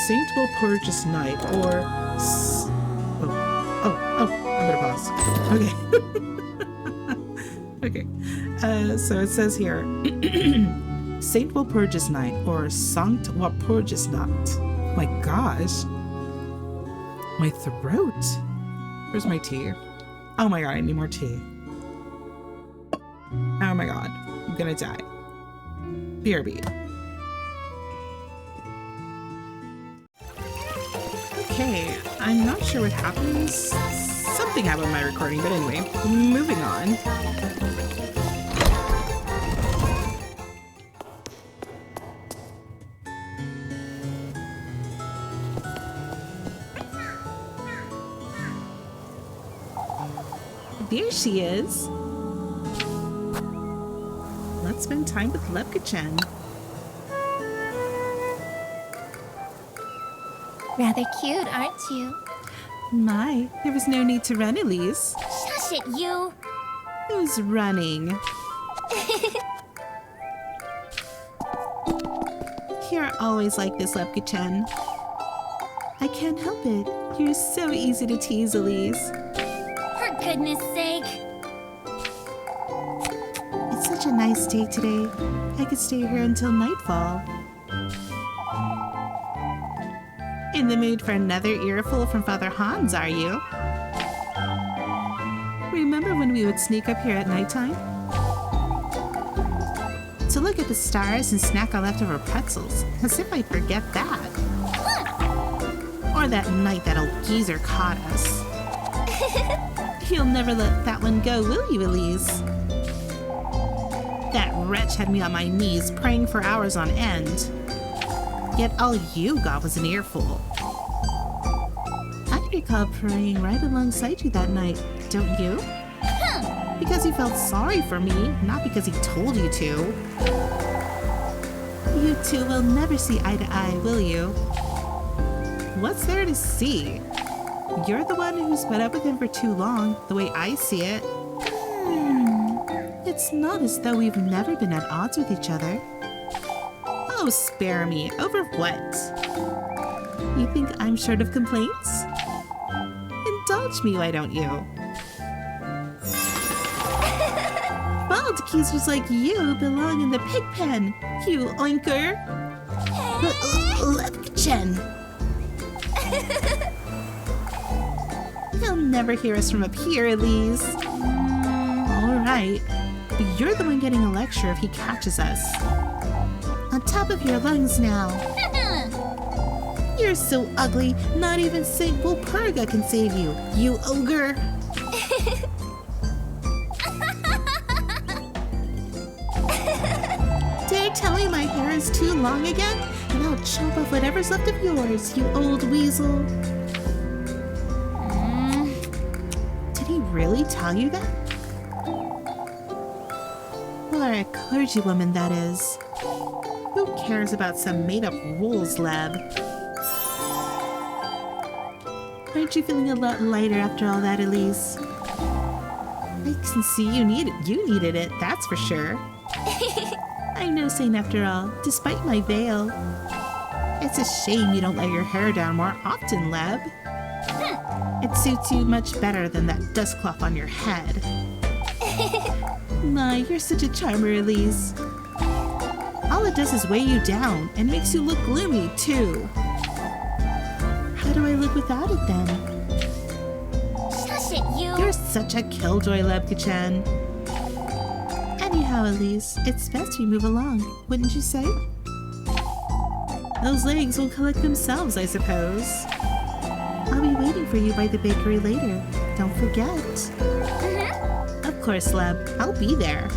S1: Saint Walpurgis Night, or I'm gonna pause. Okay. Okay. So it says here, Saint Walpurgis Night, or Sankt Walpurgis Nacht. My gosh. My throat. Where's my tea? Oh my god, I need more tea. Oh my god, I'm gonna die. BRB. Okay, I'm not sure what happens. Something happened with my recording, but anyway, moving on.
S3: There she is. Let's spend time with Lepkachin.
S2: Rather cute, aren't you?
S3: My, there was no need to run, Elise.
S2: Shush it, you!
S3: Who's running? You're always like this, Lepkachin. I can't help it. You're so easy to tease, Elise.
S2: For goodness sake!
S3: It's such a nice day today. I could stay here until nightfall. In the mood for another earful from Father Hans, are you? Remember when we would sneak up here at nighttime? To look at the stars and snack our leftover pretzels, as if I'd forget that. Or that night that old geezer caught us. You'll never let that one go, will you, Elise? That wretch had me on my knees praying for hours on end. Yet all you got was an earful. I recall praying right alongside you that night, don't you? Because you felt sorry for me, not because he told you to. You two will never see eye to eye, will you? What's there to see? You're the one who's put up with him for too long, the way I see it. It's not as though we've never been at odds with each other. Oh, spare me. Over what? You think I'm short of complaints? Indulge me, why don't you? Bald accusers like you belong in the pig pen, you oinker. Lepkachin. He'll never hear us from up here, Elise. All right, but you're the one getting a lecture if he catches us. On top of your lungs now. You're so ugly, not even Saint Walpurga can save you, you ogre. Dare tell me my hair is too long again, and I'll chop off whatever's left of yours, you old weasel. Did he really tell you that? Or a clergywoman, that is. Who cares about some made-up rules, Leb? Aren't you feeling a lot lighter after all that, Elise? I can see you needed it, that's for sure. I'm no saint after all, despite my veil. It's a shame you don't let your hair down more often, Leb. It suits you much better than that dust cloth on your head. My, you're such a charmer, Elise. All it does is weigh you down and makes you look gloomy, too. How do I look without it, then?
S2: Shush it, you!
S3: You're such a killjoy, Lepkachin. Anyhow, Elise, it's best we move along, wouldn't you say? Those legs will collect themselves, I suppose. I'll be waiting for you by the bakery later. Don't forget. Of course, Leb. I'll be there.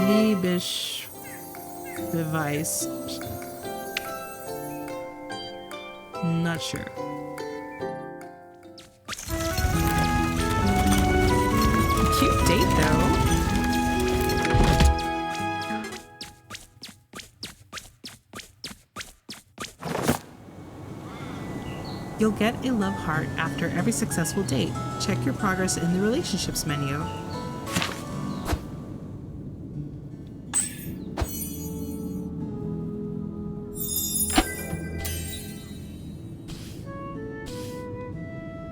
S1: Liebisch Beweis. Not sure. Cute date, though. You'll get a love heart after every successful date. Check your progress in the relationships menu.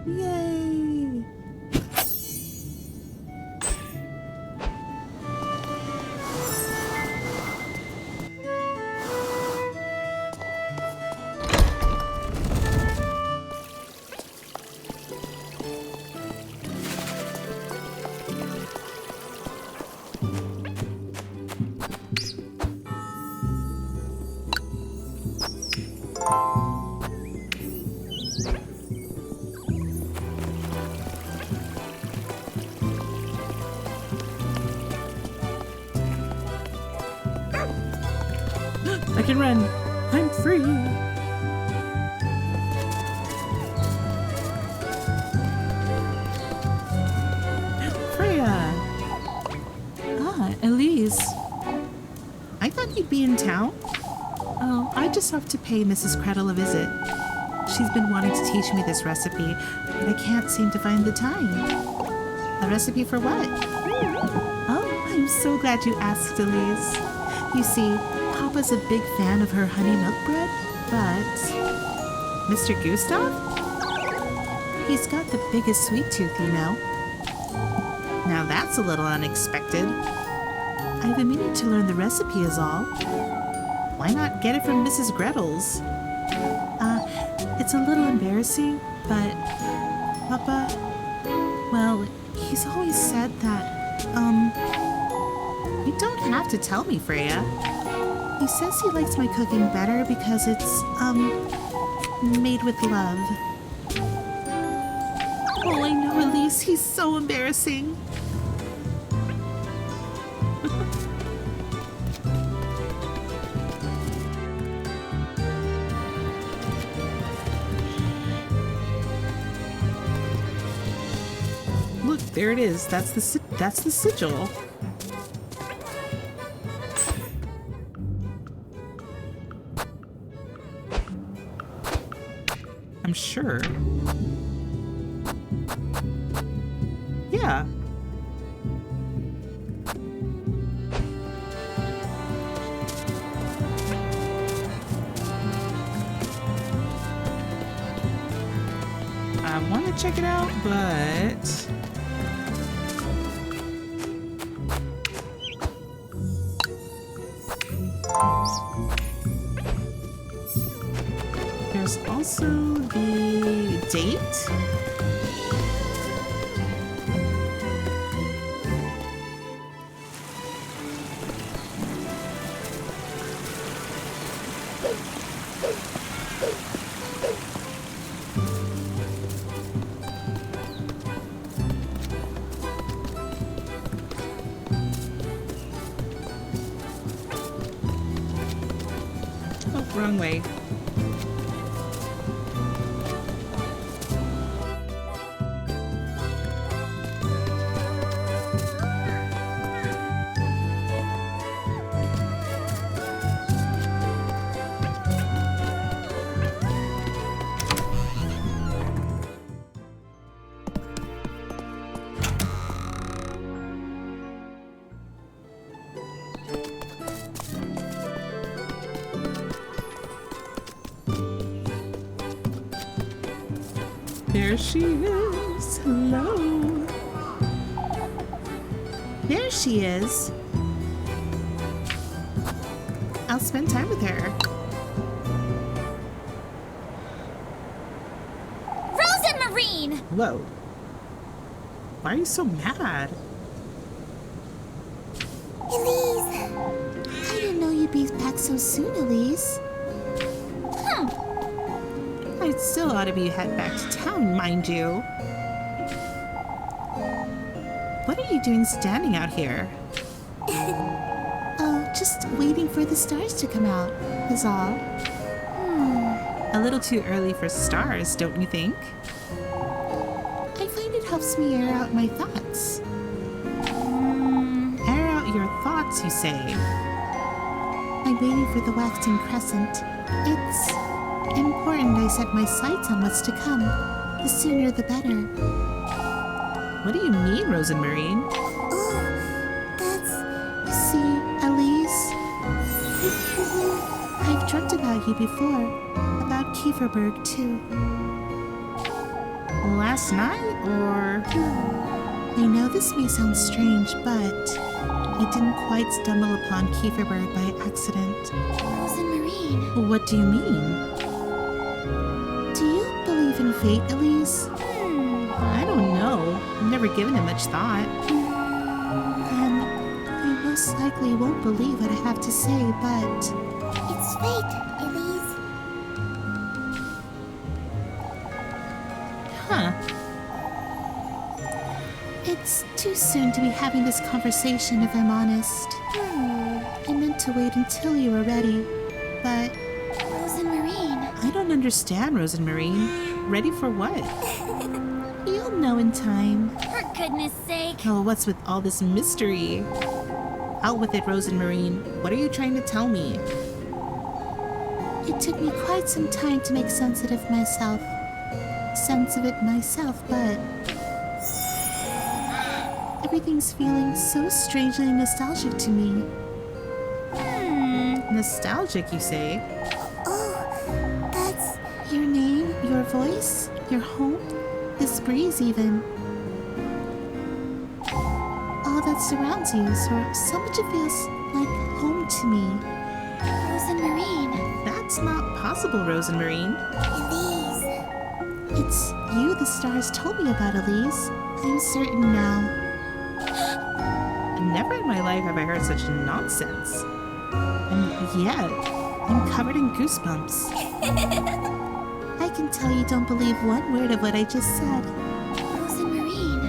S1: Yay! I can run. I'm free. Freya.
S3: Ah, Elise. I thought you'd be in town. Oh, I just have to pay Mrs. Credle a visit. She's been wanting to teach me this recipe, but I can't seem to find the time. A recipe for what? Oh, I'm so glad you asked, Elise. You see, Papa's a big fan of her honey milk bread, but Mr. Gustav? He's got the biggest sweet tooth, you know. Now that's a little unexpected. I've been meaning to learn the recipe is all. Why not get it from Mrs. Gretel's? It's a little embarrassing, but Papa, well, he's always said that, you don't have to tell me, Freya. He says he likes my cooking better because it's, made with love. Oh, I know, Elise, he's so embarrassing.
S1: Look, there it is. That's the sigil. I'm sure. Yeah. I want to check it out, but there's also the date. Oh, wrong way. There she is. Hello.
S3: There she is. I'll spend time with her.
S2: Rose and Marine!
S1: Whoa. Why are you so mad?
S2: Elise!
S3: I didn't know you'd you'd be back so soon, Elise.
S1: I'd still ought to be head back to town, mind you. What are you doing standing out here?
S3: Oh, just waiting for the stars to come out, is all.
S1: A little too early for stars, don't you think?
S3: I find it helps me air out my thoughts.
S1: Air out your thoughts, you say?
S3: I'm waiting for the waxing crescent. It's important I set my sights on what's to come. The sooner the better.
S1: What do you mean, Rosenmarine?
S3: Oh, that's... You see, Elise? I've dreamt about you before. About Kieferberg, too.
S1: Last night, or...?
S3: I know this may sound strange, but I didn't quite stumble upon Kieferberg by accident.
S2: Rosenmarine.
S1: What do you mean?
S3: Do you believe in fate, Elise?
S1: I don't know. I've never given it much thought.
S3: Then you most likely won't believe what I have to say, but
S2: It's fate, Elise.
S1: Huh.
S3: it's too soon to be having this conversation if I'm honest. I meant to wait until you were ready, but
S2: Rosenmarine.
S1: I don't understand, Rosenmarine. Ready for what?
S3: you'll know in time.
S2: For goodness sake.
S1: Oh, what's with all this mystery? Out with it, Rosenmarine. What are you trying to tell me?
S3: It took me quite some time to make sense of it myself. But everything's feeling so strangely nostalgic to me.
S1: Nostalgic, you say?
S3: Oh, that's your name, your voice, your home, this breeze even. All that surrounds you, so much it feels like home to me.
S2: Rosenmarine.
S1: That's not possible, Rosenmarine.
S2: Elise.
S3: It's you the stars told me about, Elise. I'm certain now.
S1: Never in my life have I heard such nonsense. And yet, I'm covered in goosebumps.
S3: I can tell you don't believe one word of what I just said.
S2: Rosenmarine.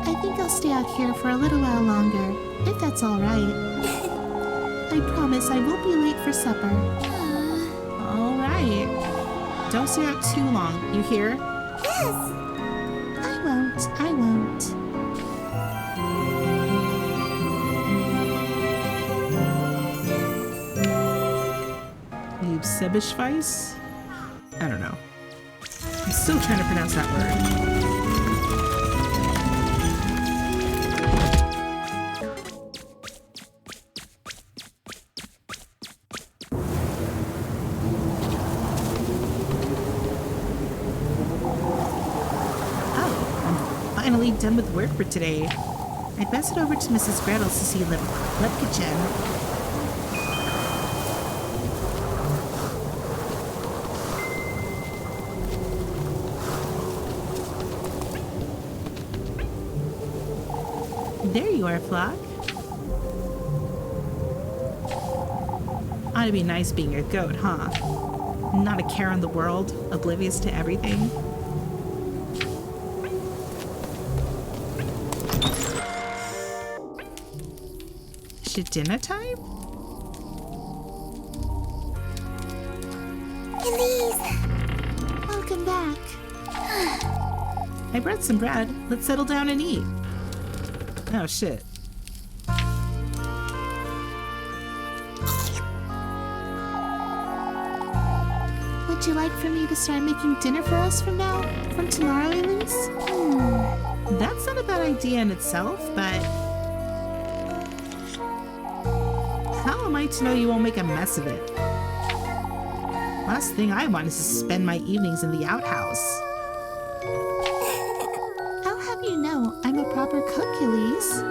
S3: I think I'll stay out here for a little while longer, if that's all right. I promise I won't be late for supper.
S1: All right. Don't stay out too long, you hear?
S2: Yes.
S3: I won't.
S1: Liebsebeschweiß? I don't know. I'm still trying to pronounce that word. Finally done with work for today. I'd best head over to Mrs. Gretel's to see Lepkichin. There you are, Flock. Ought to be nice being a goat, huh? Not a care in the world, oblivious to everything. Is it dinner time?
S2: Elise.
S3: Welcome back.
S1: I brought some bread. Let's settle down and eat. Oh, shit.
S3: Would you like for me to start making dinner for us from tomorrow, Elise?
S1: That's not a bad idea in itself, but how am I to know you won't make a mess of it? Last thing I want is to spend my evenings in the outhouse.
S3: I'll have you know I'm a proper cook, Elise.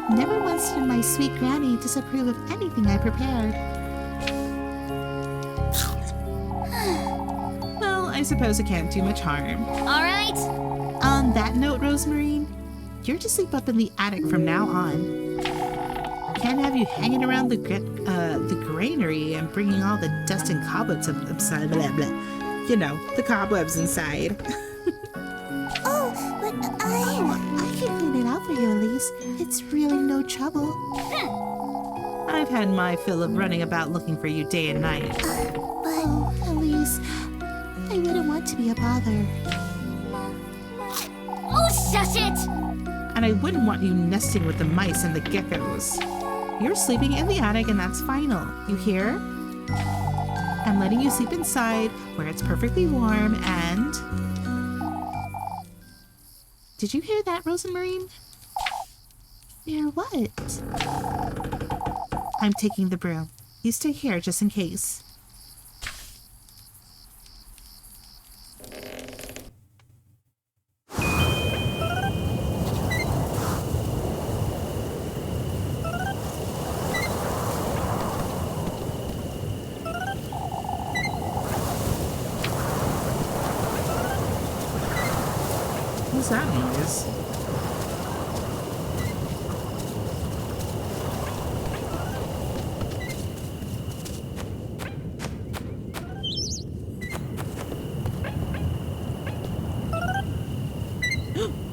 S3: Never once did my sweet granny disapprove of anything I prepared.
S1: Well, I suppose it can't do much harm.
S2: All right.
S1: On that note, Rosemarine, you're to sleep up in the attic from now on.
S3: Can't have you hanging around the granary and bringing all the dust and cobwebs upside, blah, blah. You know, the cobwebs inside.
S2: Oh, but
S3: I can clean it out for you, Elise. It's really no trouble. I've had my fill of running about looking for you day and night.
S2: but
S3: Elise, I wouldn't want to be a bother.
S2: oh, shush it!
S3: And I wouldn't want you nesting with the mice and the geckos. You're sleeping in the attic and that's final. You hear? I'm letting you sleep inside where it's perfectly warm and... Did you hear that, Rosemarine? Hear what? I'm taking the broom. You stay here just in case. What's that noise?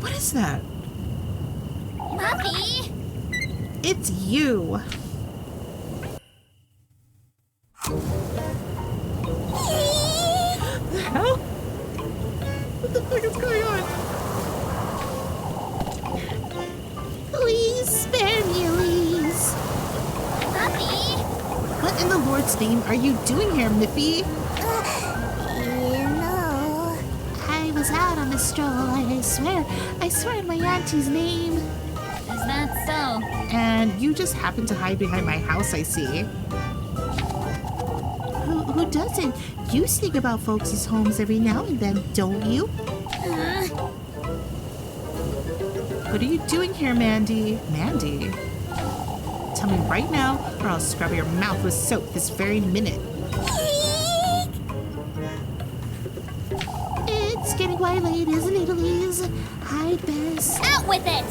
S3: What is that?
S2: Puppy!
S3: It's you. The hell? What the fuck is going on? Please spare me, Elise.
S2: Puppy!
S3: What in the Lord's name are you doing here, Miffy? I was out on a stroll. I swear in my auntie's name.
S2: Is that so?
S3: And you just happened to hide behind my house, I see. Who doesn't? You sneak about folks' homes every now and then, don't you? What are you doing here, Mandy? Mandy? Tell me right now, or I'll scrub your mouth with soap this very minute. It's getting quite late, isn't it, Elise? Hide best.
S2: Out with it!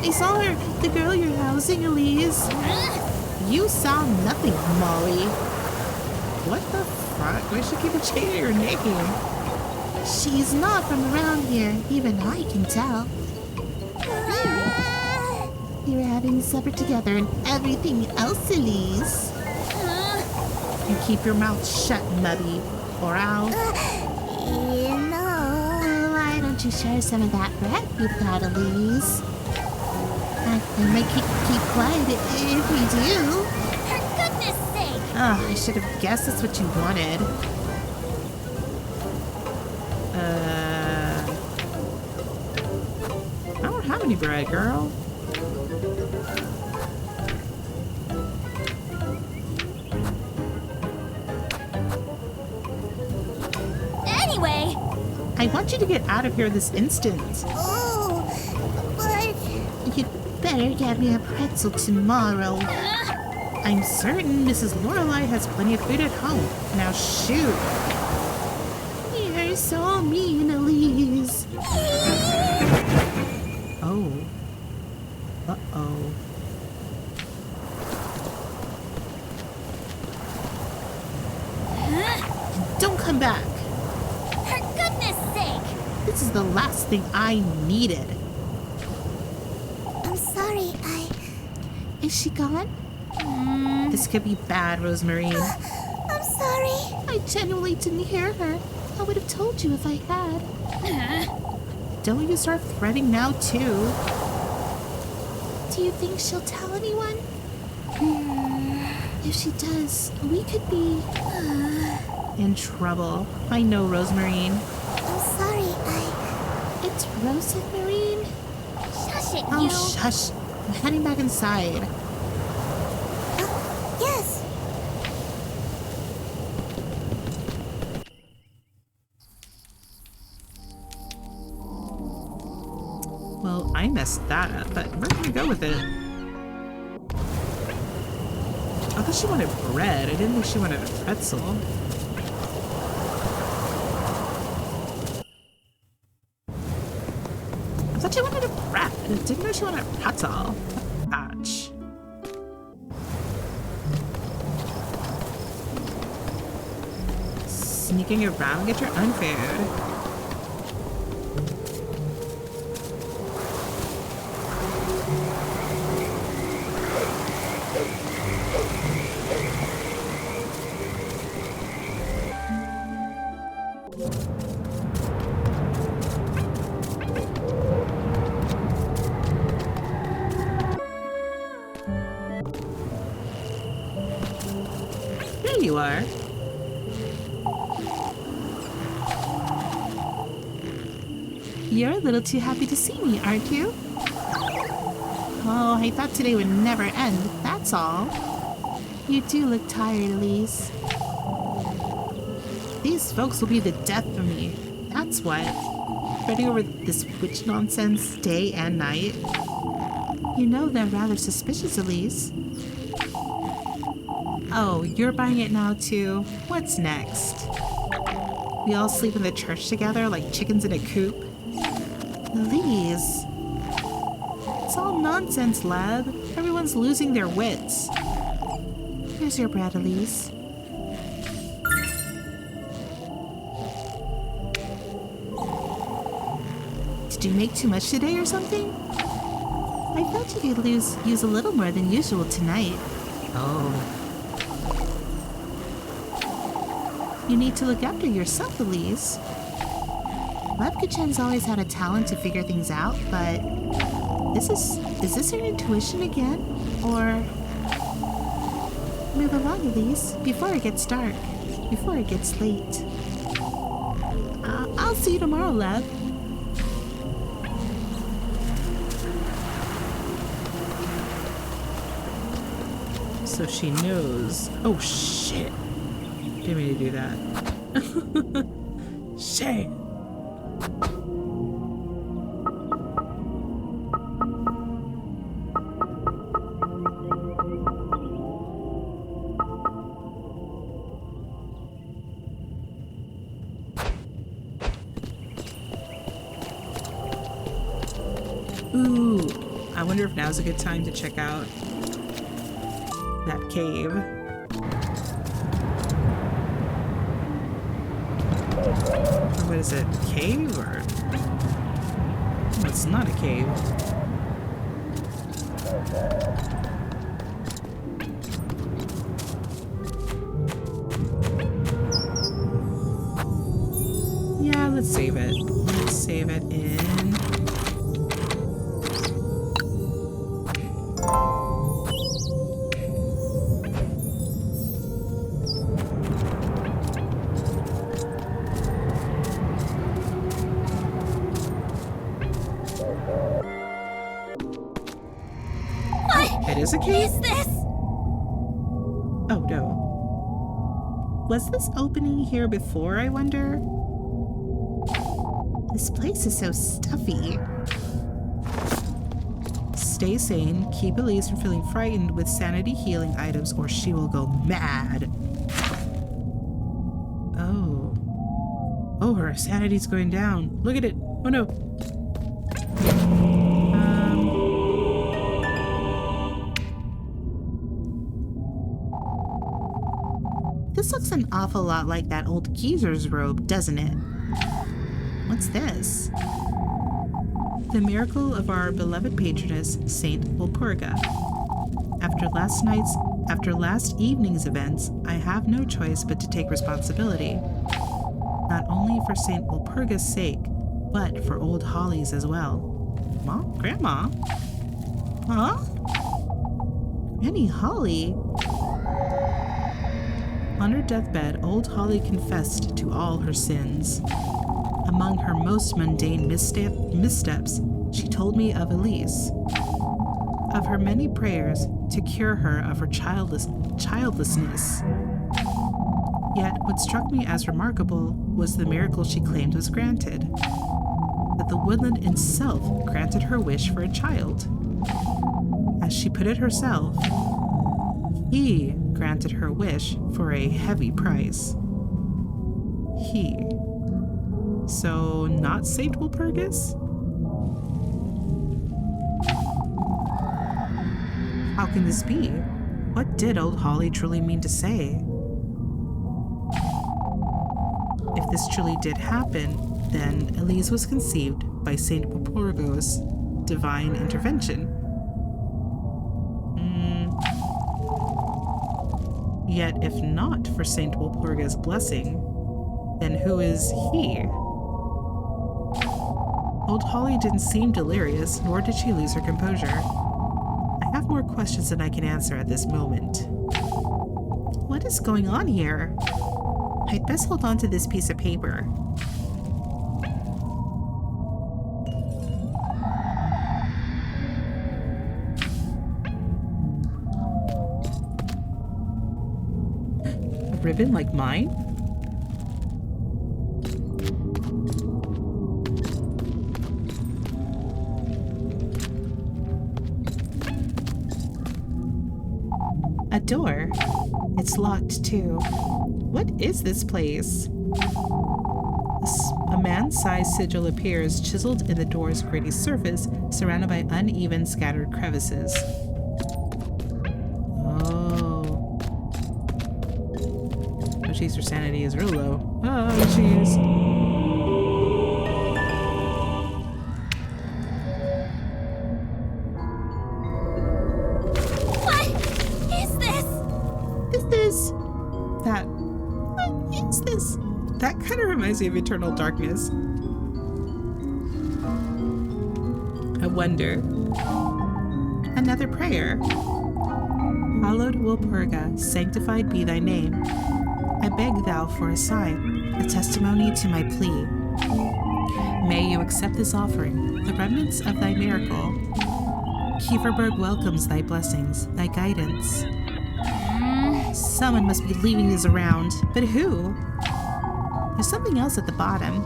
S3: I saw her, the girl you're housing, Elise. You saw nothing, Molly. What the fuck? Why should keep a chain at your name? She's not from around here. Even I can tell. You were having supper together and everything else, Elise. You keep your mouth shut, Mubby, or I'll... Why don't you share some of that bread you've got, Elise? I might keep quiet if we do.
S2: For goodness sake!
S3: Oh, I should have guessed that's what you wanted. I don't have any bread, girl.
S2: Anyway!
S3: I want you to get out of here this instant.
S2: Oh, but...
S3: You'd better get me a pretzel tomorrow. I'm certain Mrs. Lorelei has plenty of food at home. Now shoot. You're so mean, Elise. Oh. Uh-oh. Don't come back.
S2: For goodness sake!
S3: This is the last thing I needed.
S2: I'm sorry,
S3: Is she gone? This could be bad, Rosemarine.
S2: I'm sorry.
S3: I genuinely didn't hear her. I would have told you if I had. Don't you start threatening now, too. Do you think she'll tell anyone? If she does, we could be... in trouble. I know, Rosemarine.
S2: I'm sorry,
S3: It's Rosemarine?
S2: Shush it,
S3: Oh,
S2: you!
S3: shush. I'm heading back inside.
S2: Yes!
S1: Well, I messed that up, but we're gonna go with it. I thought she wanted bread. I didn't think she wanted a pretzel. I thought she wanted a bread. I didn't know she wanted a pretzel. Ah. sneaking around, get your own food. There you are.
S3: You're a little too happy to see me, aren't you? Oh, I thought today would never end, that's all. You do look tired, Elise. These folks will be the death of me. That's what. Spreading over this witch nonsense day and night. You know they're rather suspicious, Elise. Oh, you're buying it now too? What's next? We all sleep in the church together like chickens in a coop? Elise. It's all nonsense, Leb. Everyone's losing their wits. Here's your bread, Elise. Did you make too much today or something? I thought you could use a little more than usual tonight.
S1: Oh.
S3: You need to look after yourself, Elise. Lebkachen's always had a talent to figure things out, but is this her intuition again? Or move along, Elise, before it gets dark, before it gets late. I'll see you tomorrow, Leb.
S1: So she knows. Oh shit. Didn't mean to do that. Shit. Ooh, I wonder if now's a good time to check out that cave. Or what is it? Cave or? No, it's not a cave. Yeah, let's save it. Let's save it in. It is a cave?
S2: Is this?
S1: Oh no. Was this opening here before, I wonder?
S3: This place is so stuffy.
S1: Stay sane, keep Elise from feeling frightened with sanity healing items or she will go mad. Oh. Oh, her sanity's going down. Look at it. Oh no.
S3: This looks an awful lot like that old geezer's robe, doesn't it? What's this?
S1: The miracle of our beloved patroness, Saint Walpurga. After last evening's events, I have no choice but to take responsibility. Not only for Saint Walpurga's sake, but for old Holly's as well. Mom? Grandma?
S3: Huh? Granny Holly?
S1: On her deathbed, old Holly confessed to all her sins. Among her most mundane missteps, she told me of Elise, of her many prayers to cure her of her childlessness. Yet what struck me as remarkable was the miracle she claimed was granted, that the woodland itself granted her wish for a child. As she put it herself, he granted her wish for a heavy price. He. So, not Saint Walpurgis? How can this be? What did old Holly truly mean to say? If this truly did happen, then Elise was conceived by Saint Walpurga's divine intervention. Yet, if not for Saint Walpurga's blessing, then who is he? Old Holly didn't seem delirious, nor did she lose her composure. I have more questions than I can answer at this moment. What is going on here? I'd best hold on to this piece of paper. A ribbon like mine? A door. It's locked too. What is this place? A man-sized sigil appears, chiseled in the door's gritty surface, surrounded by uneven, scattered crevices. Oh. Oh, jeez, her sanity is real low. Oh, jeez. That kind of reminds me of Eternal Darkness. I wonder. Another prayer. Hallowed Walpurga, sanctified be thy name. I beg thou for a sign, a testimony to my plea. May you accept this offering, the remnants of thy miracle. Kieferberg welcomes thy blessings, thy guidance. Someone must be leaving these around, but who? There's something else at the bottom.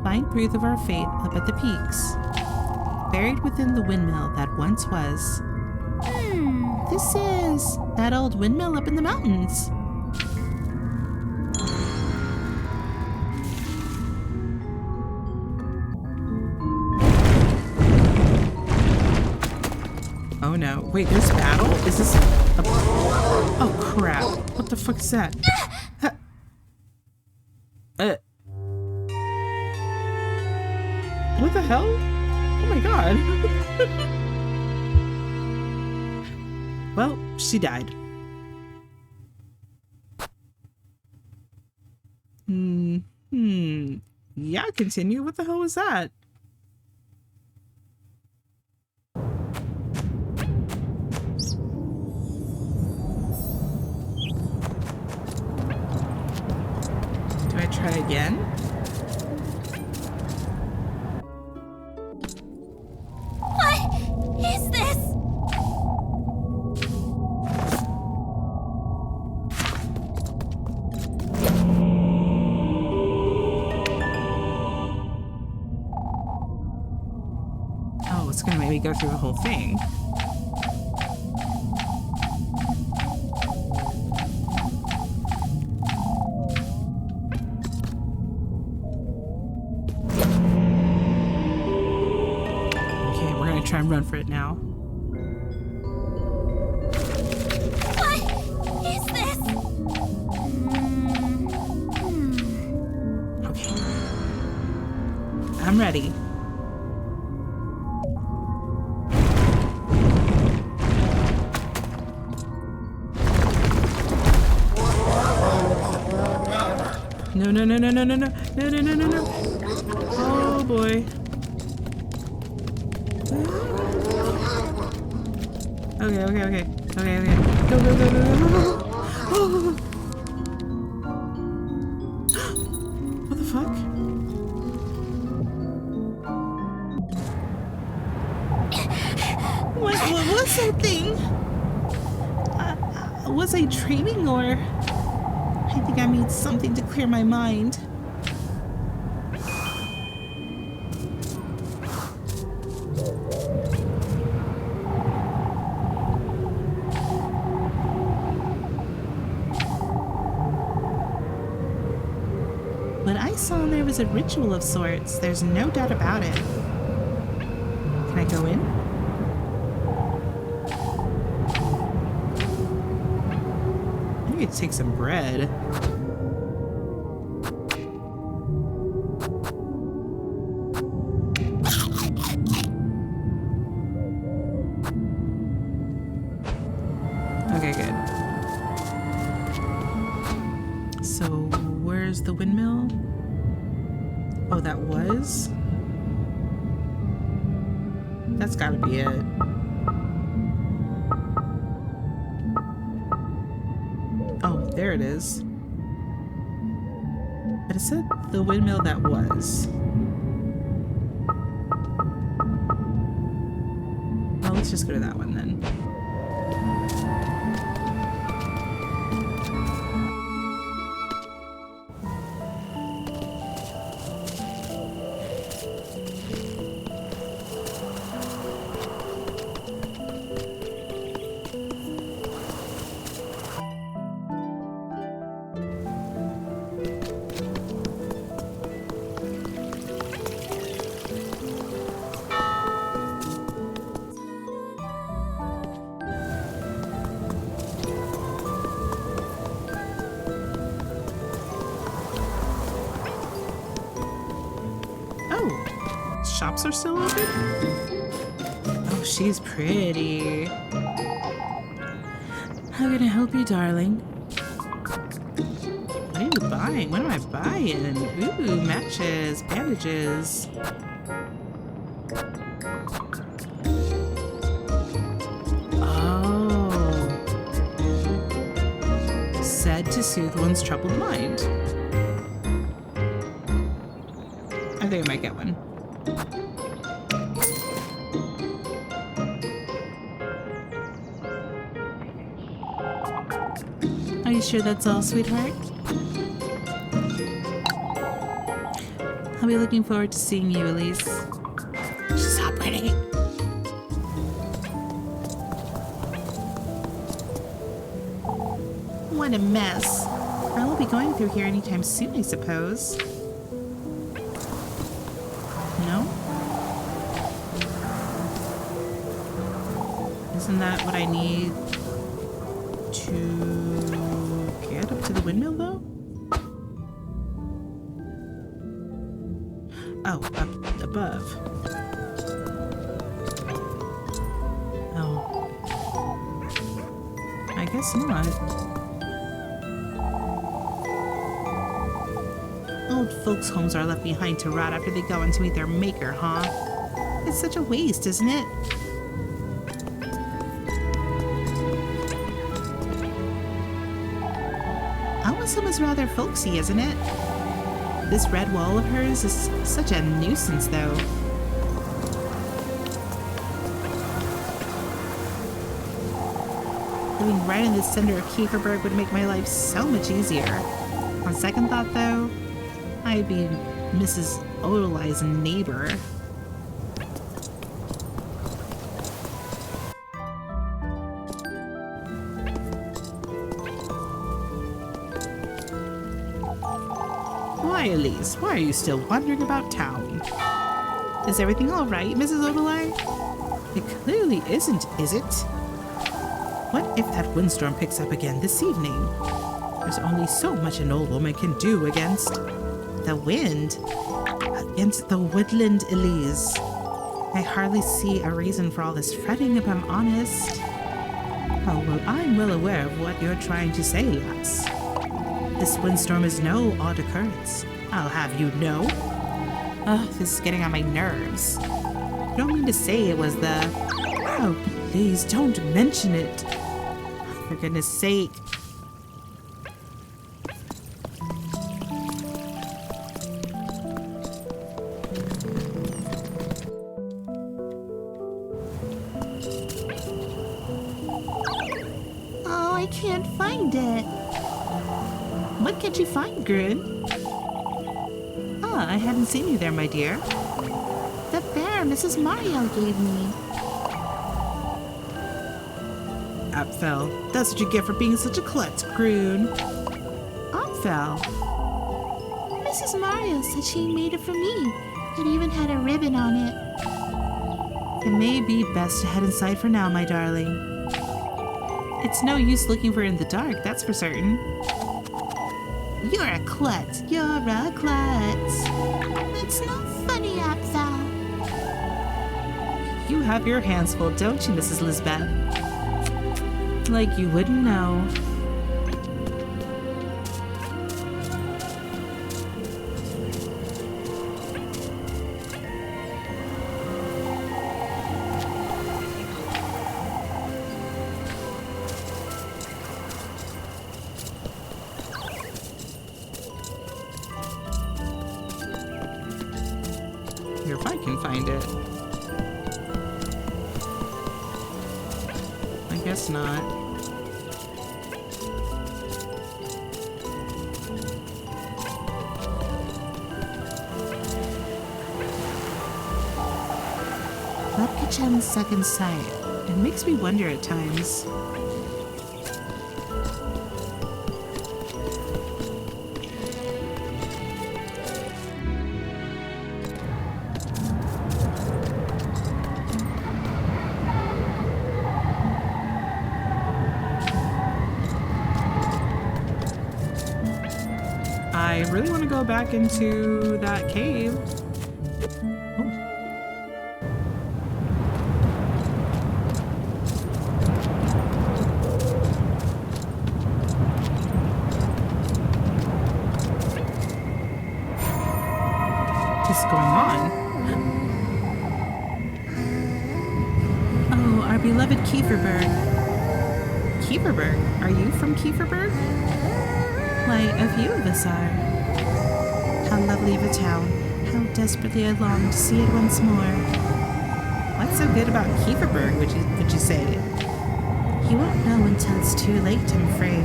S1: Find proof of our faith up at the peaks. Buried within the windmill that once was. This is that old windmill up in the mountains. Oh no. Wait, there's battle? Is this a... Oh crap. What the fuck is that? What the hell? Oh my god. Well, she died. Yeah, continue. What the hell was that? Do I try again? It's gonna make me go through the whole thing. Okay, we're gonna try and run for it now.
S2: What is this?
S1: Okay. I'm ready. No. Oh boy. Okay. Go. Oh. What the fuck? What was that thing? Was I dreaming or... I think I need something to clear my mind. What I saw there was a ritual of sorts. There's no doubt about it. Can I go in? I need to take some bread. So where's the windmill? Oh, that was? That's gotta be it. Oh, there it is. But it said the windmill that was. Well, let's just go to that one then. Oh, shops are still open? Oh, she's pretty. How can I help you, darling? What are you buying? What am I buying? Ooh, matches, bandages. Oh. Said to soothe one's troubled mind. I think I might get one. Are you sure that's all, sweetheart? I'll be looking forward to seeing you, Elise. She's so pretty. What a mess. I won't be going through here anytime soon, I suppose. No? Isn't that what I need to get up to the windmill, though? Oh, up above. Oh. I guess not. Old folks' homes are left behind to rot after they go on to meet their maker, huh? It's such a waste, isn't it? Almost is rather folksy, isn't it? This red wall of hers is such a nuisance, though. Living right in the center of Kieferberg would make my life so much easier. On second thought, though, I'd be Mrs. Odelai's neighbor. Why, Elise, why are you still wandering about town? Is everything all right, Mrs. Odelai? It clearly isn't, is it? What if that windstorm picks up again this evening? There's only so much an old woman can do against the wind, against the woodland, Elise. I hardly see a reason for all this fretting, if I'm honest. Oh, well, I'm well aware of what you're trying to say, lass. This windstorm is no odd occurrence, I'll have you know. Ugh, this is getting on my nerves. I don't mean to say it was the... Oh, please don't mention it. For goodness sake. Oh, I can't find it. What can't you find, Grun? Ah, I hadn't seen you there, my dear. The bear Mrs. Mario gave me. Apfel, that's what you get for being such a klutz, Grun. Apfel.
S3: Mrs. Mario said she made it for me. It even had a ribbon on it.
S1: It may be best to head inside for now, my darling. It's no use looking for it in the dark, that's for certain.
S3: You're a klutz. You're a klutz. It's not funny, Apfel.
S1: You have your hands full, don't you, Mrs. Lisbeth? Like you wouldn't know. find it. I guess not.
S3: Lapkachen's second sight. It makes me wonder at times.
S1: I really want to go back into that cave. What's going on?
S3: Oh, our beloved Kieferberg.
S1: Kieferberg? Are you from Kieferberg?
S3: Why, a few of us are. How lovely of a town. How desperately I long to see it once more.
S1: What's so good about Kieferberg, would you say?
S3: You won't know until it's too late, I'm afraid.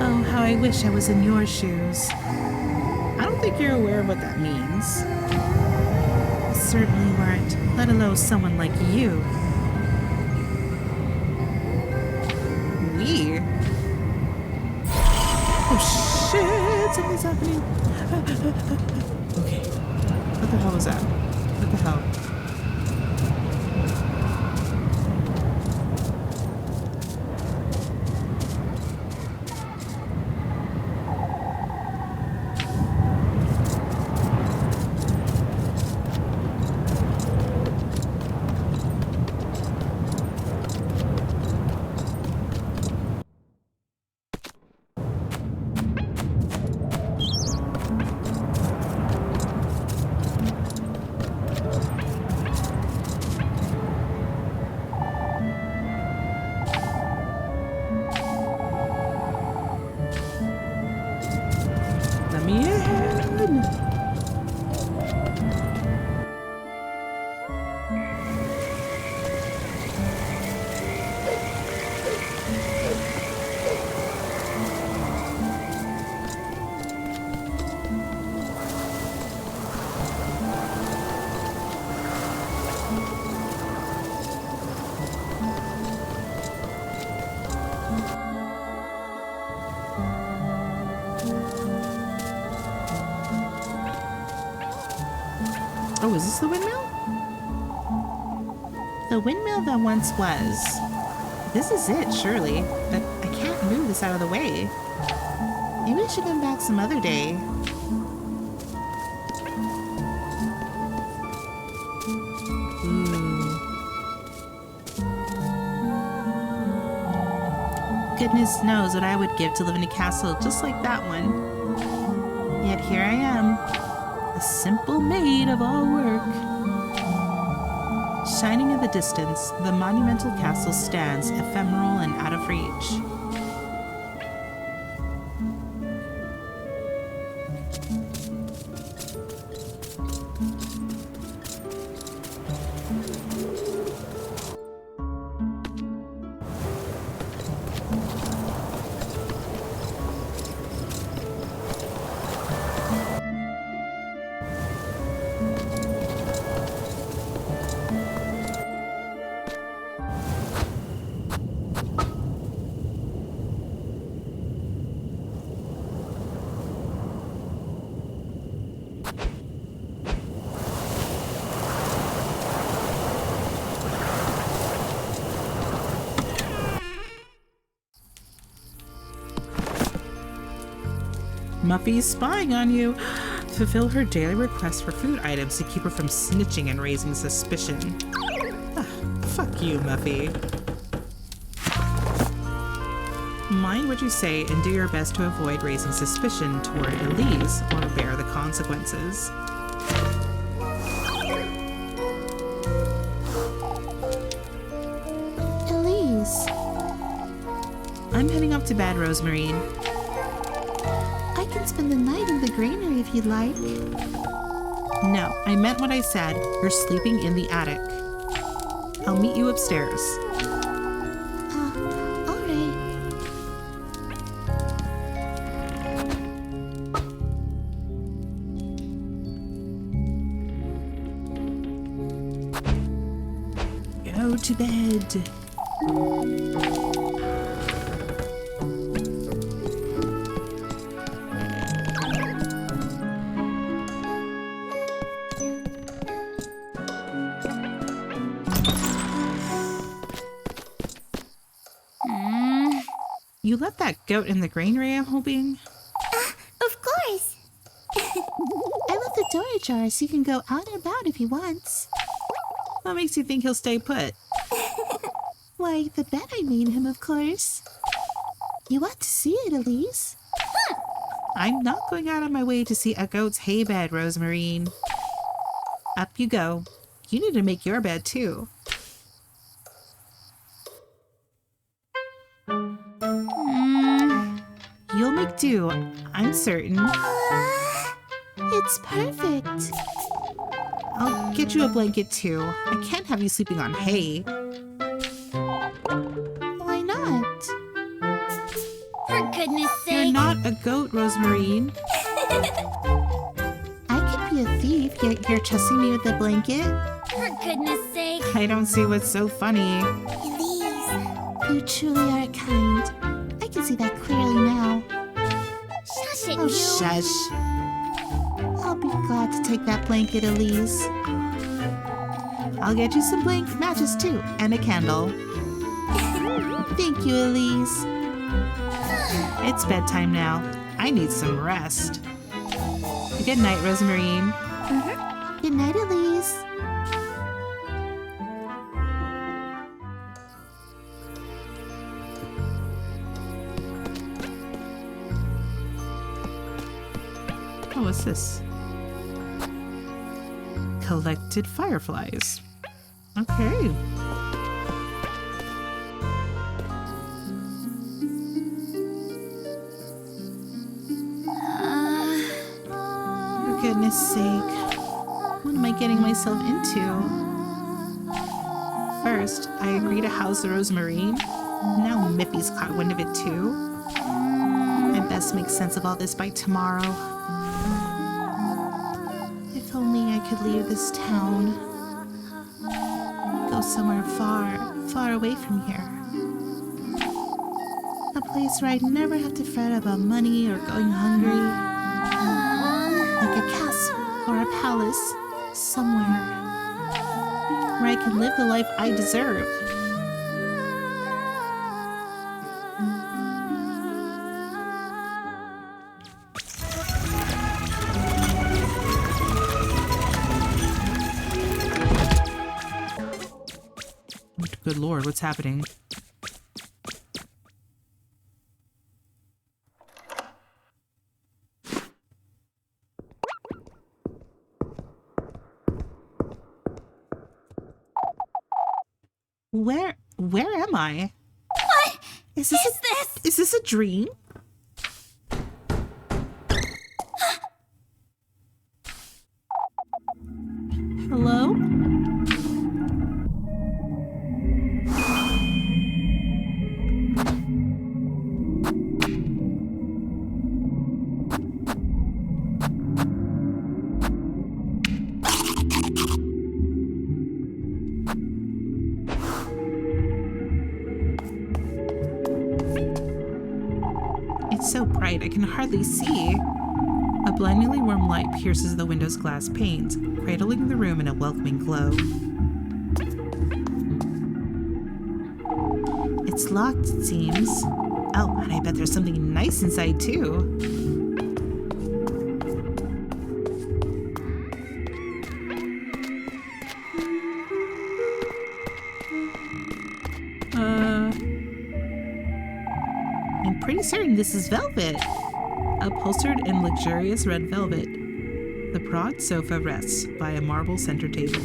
S3: Oh, how I wish I was in your shoes.
S1: I don't think you're aware of what that means.
S3: I certainly weren't, let alone someone like you.
S1: We? Oh shit, something's happening. Okay. What the hell was that? What the hell? Let me in. Oh, is this the windmill?
S3: The windmill that once was.
S1: This is it, surely. But I can't move this out of the way.
S3: Maybe we should come back some other day. Goodness knows what I would give to live in a castle just like that one. Yet here I am, a simple maid of all work.
S1: Shining in the distance, the monumental castle stands, ephemeral and out of reach. Muffy's spying on you. Fulfill her daily request for food items to keep her from snitching and raising suspicion. Ah, fuck you, Muffy. Mind what you say and do your best to avoid raising suspicion toward Elise or bear the consequences.
S3: Elise.
S1: I'm heading up to bed, Rosemarine.
S3: I can spend the night in the granary if you'd like.
S1: No, I meant what I said. You're sleeping in the attic. I'll meet you upstairs.
S3: All right.
S1: Go to bed. You left that goat in the granary, I'm hoping?
S2: Of course.
S3: I left the door ajar so you can go out and about if he wants.
S1: What makes you think he'll stay put?
S3: Why, the bed I made him, of course. You ought to see it, Elise.
S1: I'm not going out of my way to see a goat's hay bed, Rosemarine. Up you go. You need to make your bed, too. You'll make do, I'm certain.
S3: It's perfect.
S1: I'll get you a blanket, too. I can't have you sleeping on hay.
S3: Why not?
S2: For goodness
S1: You're
S2: sake.
S1: not a goat, Rosemarine.
S3: I could be a thief, yet you're trusting me with the blanket?
S2: For goodness sake.
S1: I don't see what's so funny.
S2: Elise.
S3: You truly are kind. I can see that clearly now.
S2: Shush it,
S3: Oh,
S2: you.
S3: shush. I'll be glad to take that blanket, Elise.
S1: I'll get you some blanket matches, too, and a candle.
S3: Thank you, Elise.
S1: It's bedtime now. I need some rest. Good night, Rosemarine.
S3: Good night, Elise.
S1: Oh, what's this? Collected fireflies. Okay. For goodness sake. What am I getting myself into? First, I agree to house the Rosemarine. Now Miffy's caught wind of it too. I best make sense of all this by tomorrow. If only I could leave this town. Go somewhere far, far away from here. A place where I'd never have to fret about money or going hungry. Like a castle or a palace, somewhere where I can live the life I deserve. Good Lord, what's happening? Where am I?
S2: What
S1: Is this
S2: is this?
S1: Is this a dream? Hello? It's so bright I can hardly see. A blindingly warm light pierces the window's glass panes, cradling the room in a welcoming glow. It's locked, it seems. Oh, and I bet there's something nice inside, too. I'm pretty certain this is velvet. Upholstered in luxurious red velvet, the broad sofa rests by a marble center table.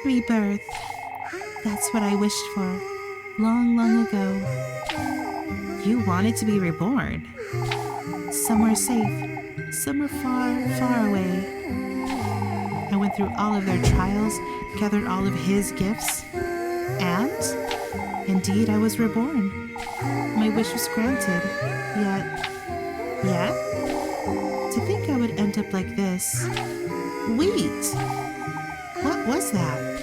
S1: Rebirth. That's what I wished for, long, long ago.
S3: You wanted to be reborn. Somewhere safe, somewhere far, far away. I went through all of their trials, gathered all of his gifts, and indeed I was reborn. My wish was granted, yet, to think I would end up like this. Wait, what was that?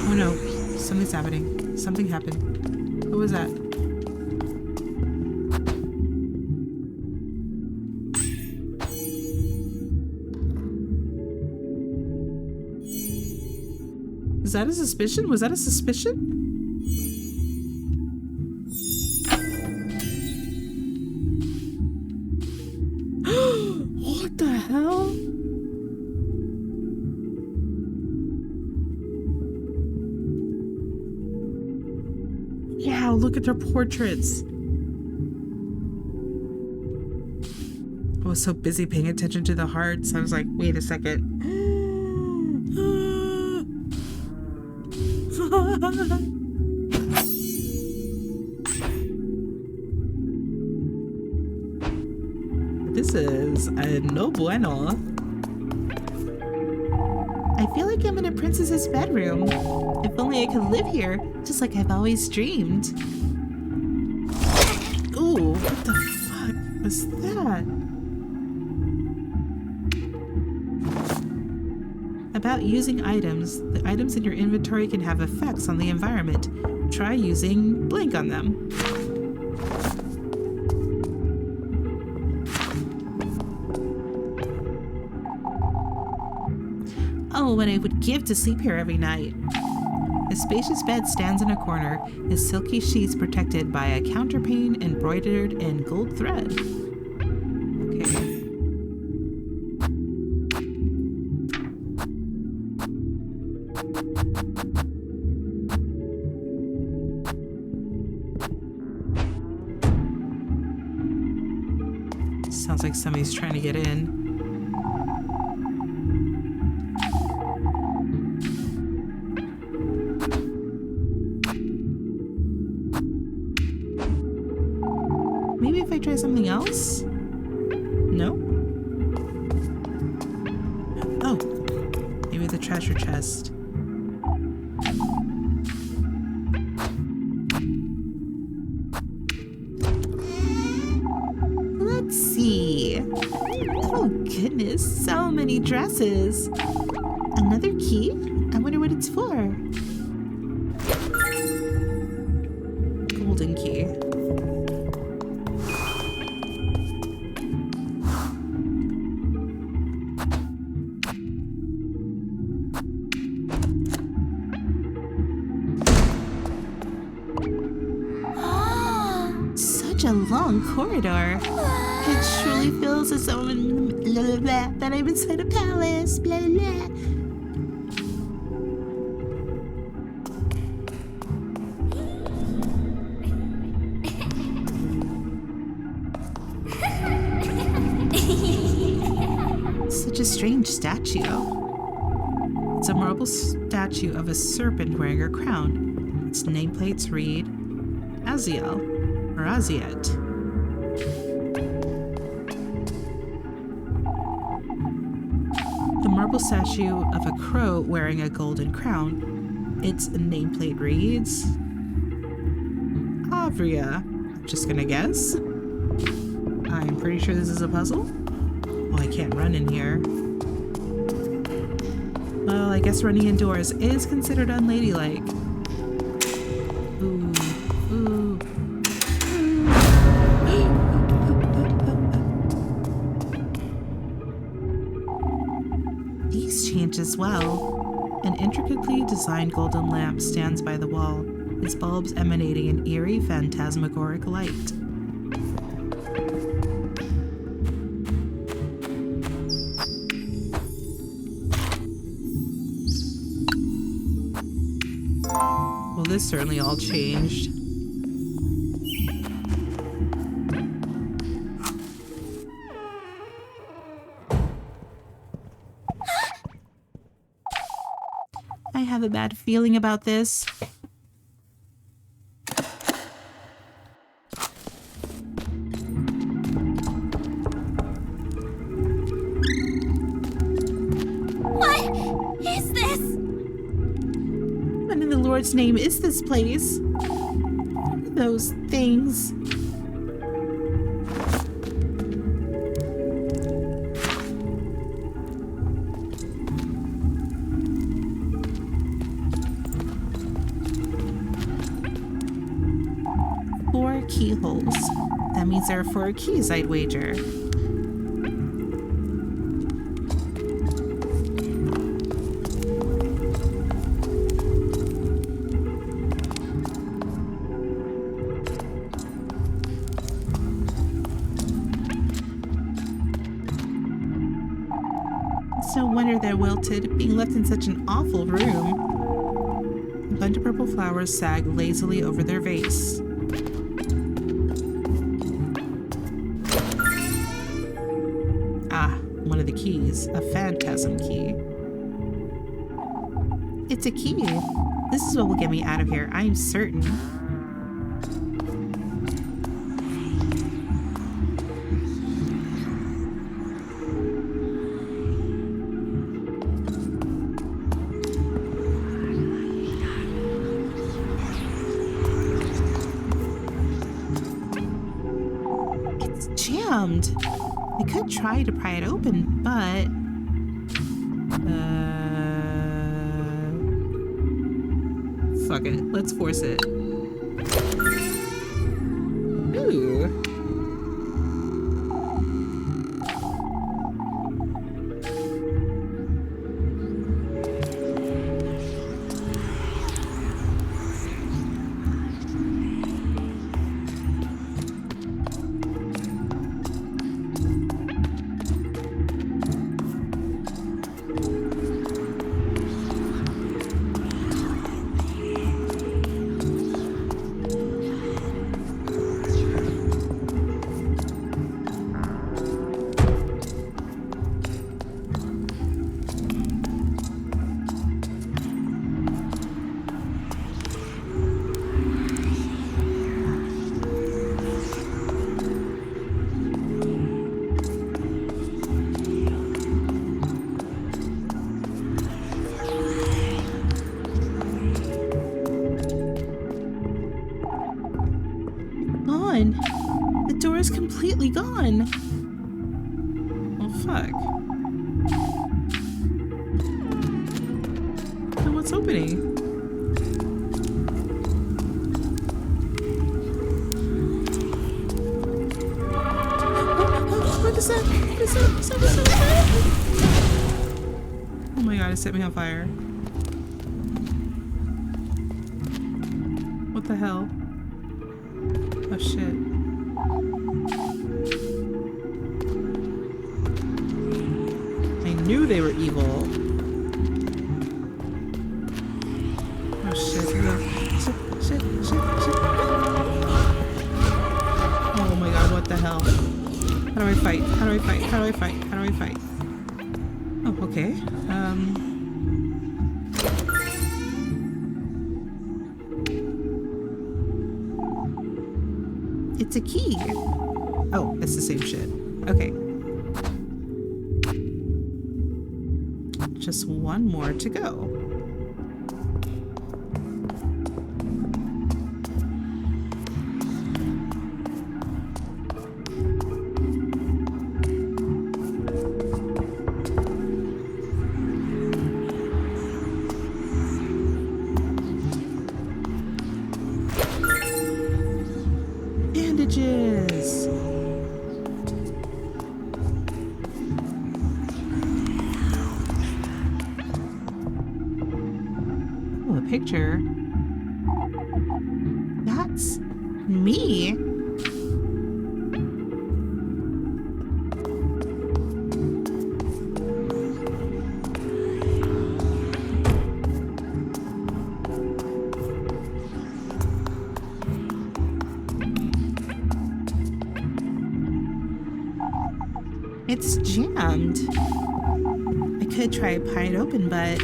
S1: Oh no, something's happening. Something happened. What was that? Is that a suspicion? Was that a suspicion? What the hell? Yeah, look at their portraits. I was so busy paying attention to the hearts. I was like, wait a second. This is no bueno.
S3: I feel like I'm in a princess's bedroom. If only I could live here, just like I've always dreamed.
S1: Ooh, what the fuck was that? About using items. The items in your inventory can have effects on the environment. Try using blank on them.
S3: Oh, what I would give to sleep here every night. A spacious bed stands in a corner, its silky sheets protected by a counterpane embroidered in gold thread. Okay.
S1: Sounds like somebody's trying to get in. Maybe if I try something else? No? Oh, maybe the treasure chest.
S3: Let's see. Oh goodness, so many dresses. Another key? I wonder what it's for.
S1: Golden key.
S3: Such a long corridor. It truly feels as though that I'm inside a palace. Blah, blah. Such a strange statue.
S1: It's a marble statue of a serpent wearing a crown. Its nameplates read Aziel or Aziet. The marble statue of a crow wearing a golden crown. Its nameplate reads Avria. I'm just gonna guess. I'm pretty sure this is a puzzle. Well, I can't run in here. Well, I guess running indoors is considered unladylike. Ooh, ooh.
S3: These change as well.
S1: An intricately designed golden lamp stands by the wall, its bulbs emanating an eerie, phantasmagoric light. Well, this certainly all changed.
S3: I have a bad feeling about this.
S2: What is this?
S3: What in the Lord's name is this place? Those things. Four keyholes. That means there are 4 keys, I'd wager. It's no wonder they're wilted, being left in such an awful room. A bunch of purple flowers sag lazily over their vase. Ah, one of the keys, a phantasm key. It's a key. This is what will get me out of here, I'm certain. Jammed. I could try to pry it open, but fuck it. Let's force it. Ooh. Gone. The door is completely gone. Oh, fuck. Then what's opening? What is that? What is that? What's that? Oh my god, it set me on fire. What the hell? Oh shit. I knew they were evil. Oh shit. Shit. Oh my god, what the hell? How do I fight? How do I fight? How do I fight? How do I fight? Oh, okay. It's a key. Oh, it's the same shit. Okay. Just one more to go. Bandages. Oh, a picture. That's me. It's jammed. I could try to pry it open, but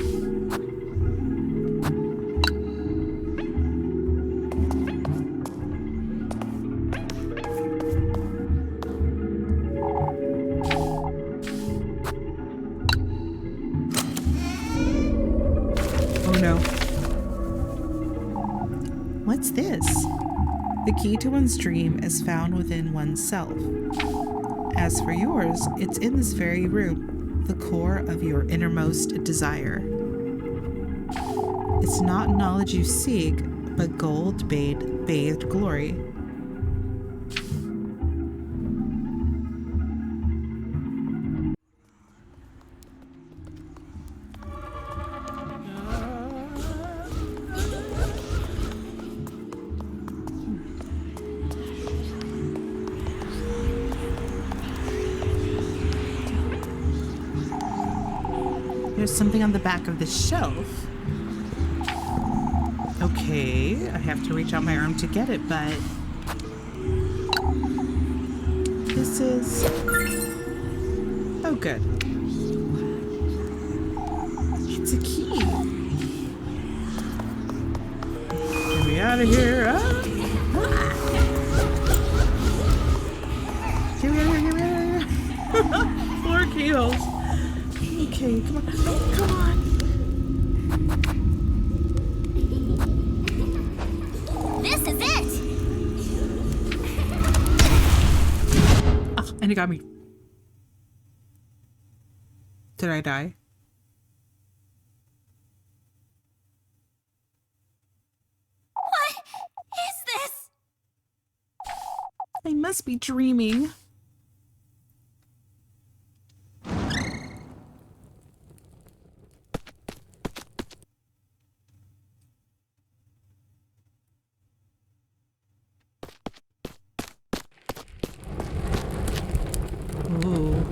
S1: no.
S3: What's this?
S1: The key to one's dream is found within oneself. As for yours, it's in this very room, the core of your innermost desire. It's not knowledge you seek, but gold-bathed glory.
S3: There's something on the back of this shelf.
S1: Okay, I have to reach out my arm to get it, but this is... Oh, good. It's a key. Get me out of here. Ah! Get me out of here, get me out of here. 4 kilos. Okay, come on, come on.
S2: This is it!
S1: Oh, and it got me. Did I die?
S2: What is this?
S3: I must be dreaming.
S1: Ooh.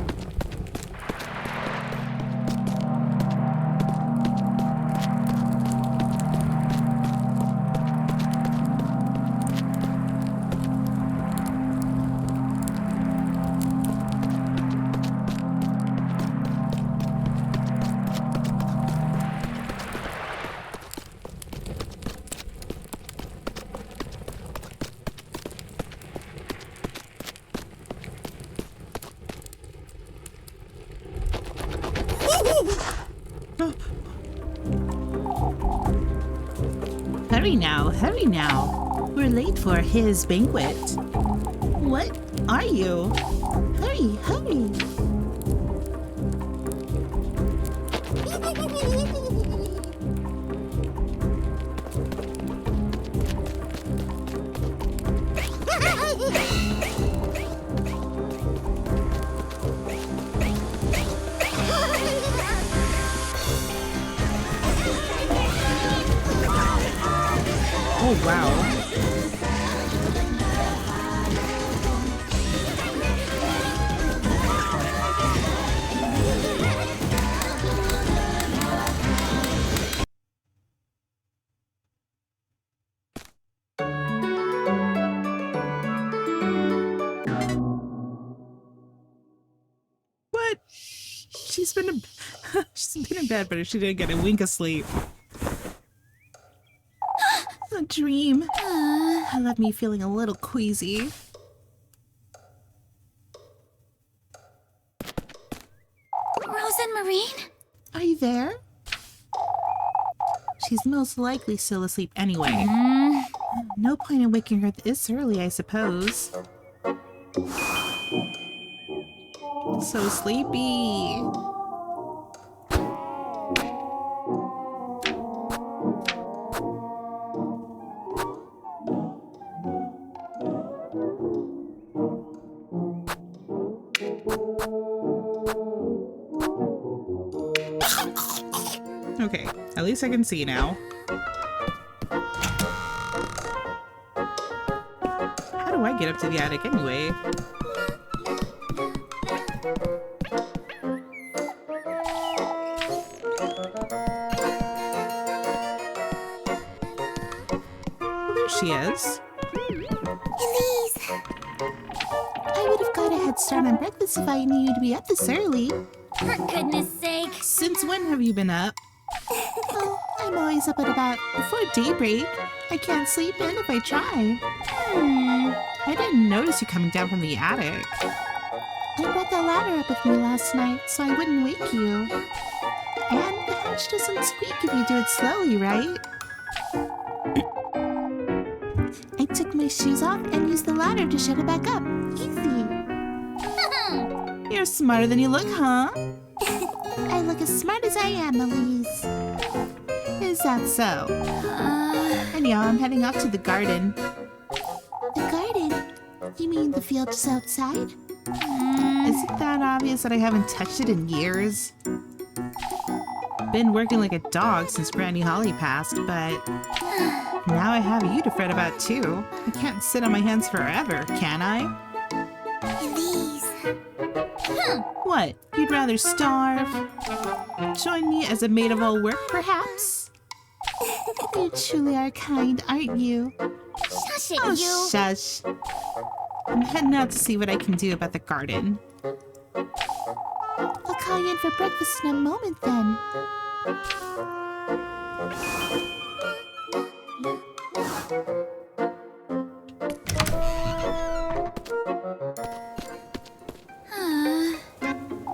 S3: Hurry now. We're late for his banquet. What are you? Hurry, hurry.
S1: Oh, wow. What? She's been in, she's been in bed, but she didn't get a wink of sleep.
S3: A dream. That left me feeling a little queasy.
S2: Rose and Marine?
S3: Are you there? She's most likely still asleep anyway. No point in waking her this early, I suppose. So sleepy.
S1: Okay, at least I can see now. How do I get up to the attic anyway? Well, there she is.
S2: Elise!
S3: I would have got a head start on breakfast if I knew you'd be up this early.
S2: For goodness sake.
S3: Since when have you been up? Oh, I'm always up at about before daybreak. I can't sleep in if I try.
S1: I didn't notice you coming down from the attic.
S3: I brought the ladder up with me last night so I wouldn't wake you. And the hatch doesn't squeak if you do it slowly, right? I took my shoes off and used the ladder to shut it back up. Easy. You're smarter than you look, huh? I look as smart as I am, Elise. Is that so? Anyhow, I'm heading off to the garden. The garden? You mean the field just outside? Isn't that obvious that I haven't touched it in years? Been working like a dog since Granny Holly passed, but now I have you to fret about too. I can't sit on my hands forever, can I?
S2: Elise.
S3: What? You'd rather starve? Join me as a maid of all work, perhaps? You truly are kind, aren't you?
S2: Shush it,
S3: Oh,
S2: you.
S3: shush. I'm heading out to see what I can do about the garden. I'll call you in for breakfast in a moment, then.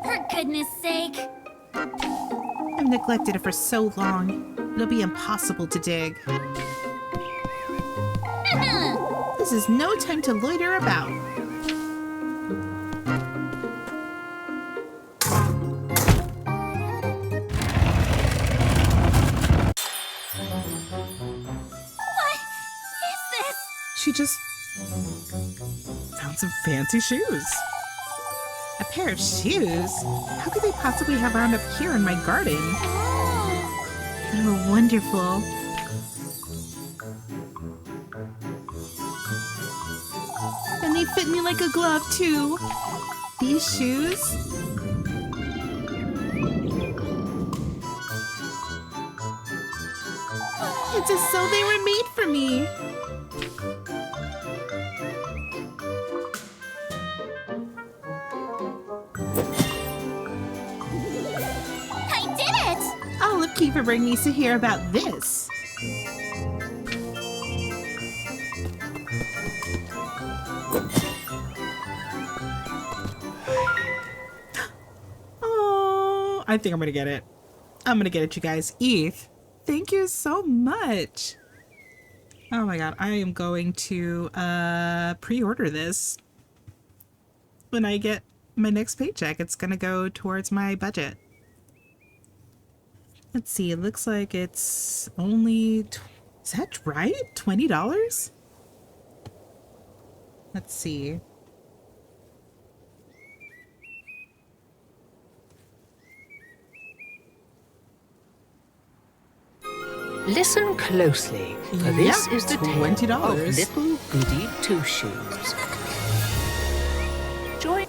S2: For goodness sake.
S1: I've neglected it for so long. It'll be impossible to dig.
S3: This is no time to loiter about.
S2: What is this?
S1: She just found some fancy shoes. A pair of shoes? How could they possibly have wound up here in my garden? They were wonderful.
S3: And they fit me like a glove, too. These shoes? It's as though they were made for me.
S2: I did it!
S3: Olive Keeper needs to hear about this.
S1: Oh, I think I'm gonna get it. I'm gonna get it, you guys. Eve, thank you so much. Oh my god, I am going to pre-order this. When I get my next paycheck, it's gonna go towards my budget. Let's see, it looks like it's only, is that right? $20? Let's see.
S4: Listen closely, for this
S1: Yep,
S4: is the tale
S1: $20.
S4: of Little Goody Two-Shoes. Join.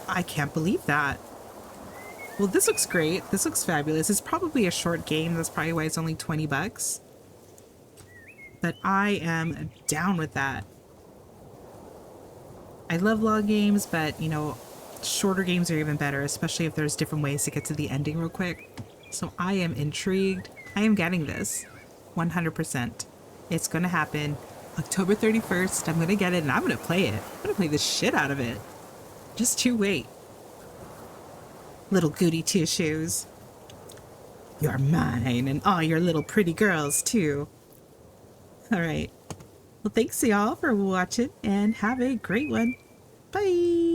S1: I can't believe that. Well, this looks great. This looks fabulous. It's probably a short game. That's probably why it's only 20 bucks. But I am down with that. I love long games, but, you know, shorter games are even better, especially if there's different ways to get to the ending real quick. So I am intrigued. I am getting this. 100%. It's going to happen. October 31st, I'm going to get it and I'm going to play it. I'm going to play the shit out of it. Just you wait. Little Goody Two-Shoes. You're mine and all your little pretty girls too. All right. Well, thanks y'all for watching and have a great one. Bye.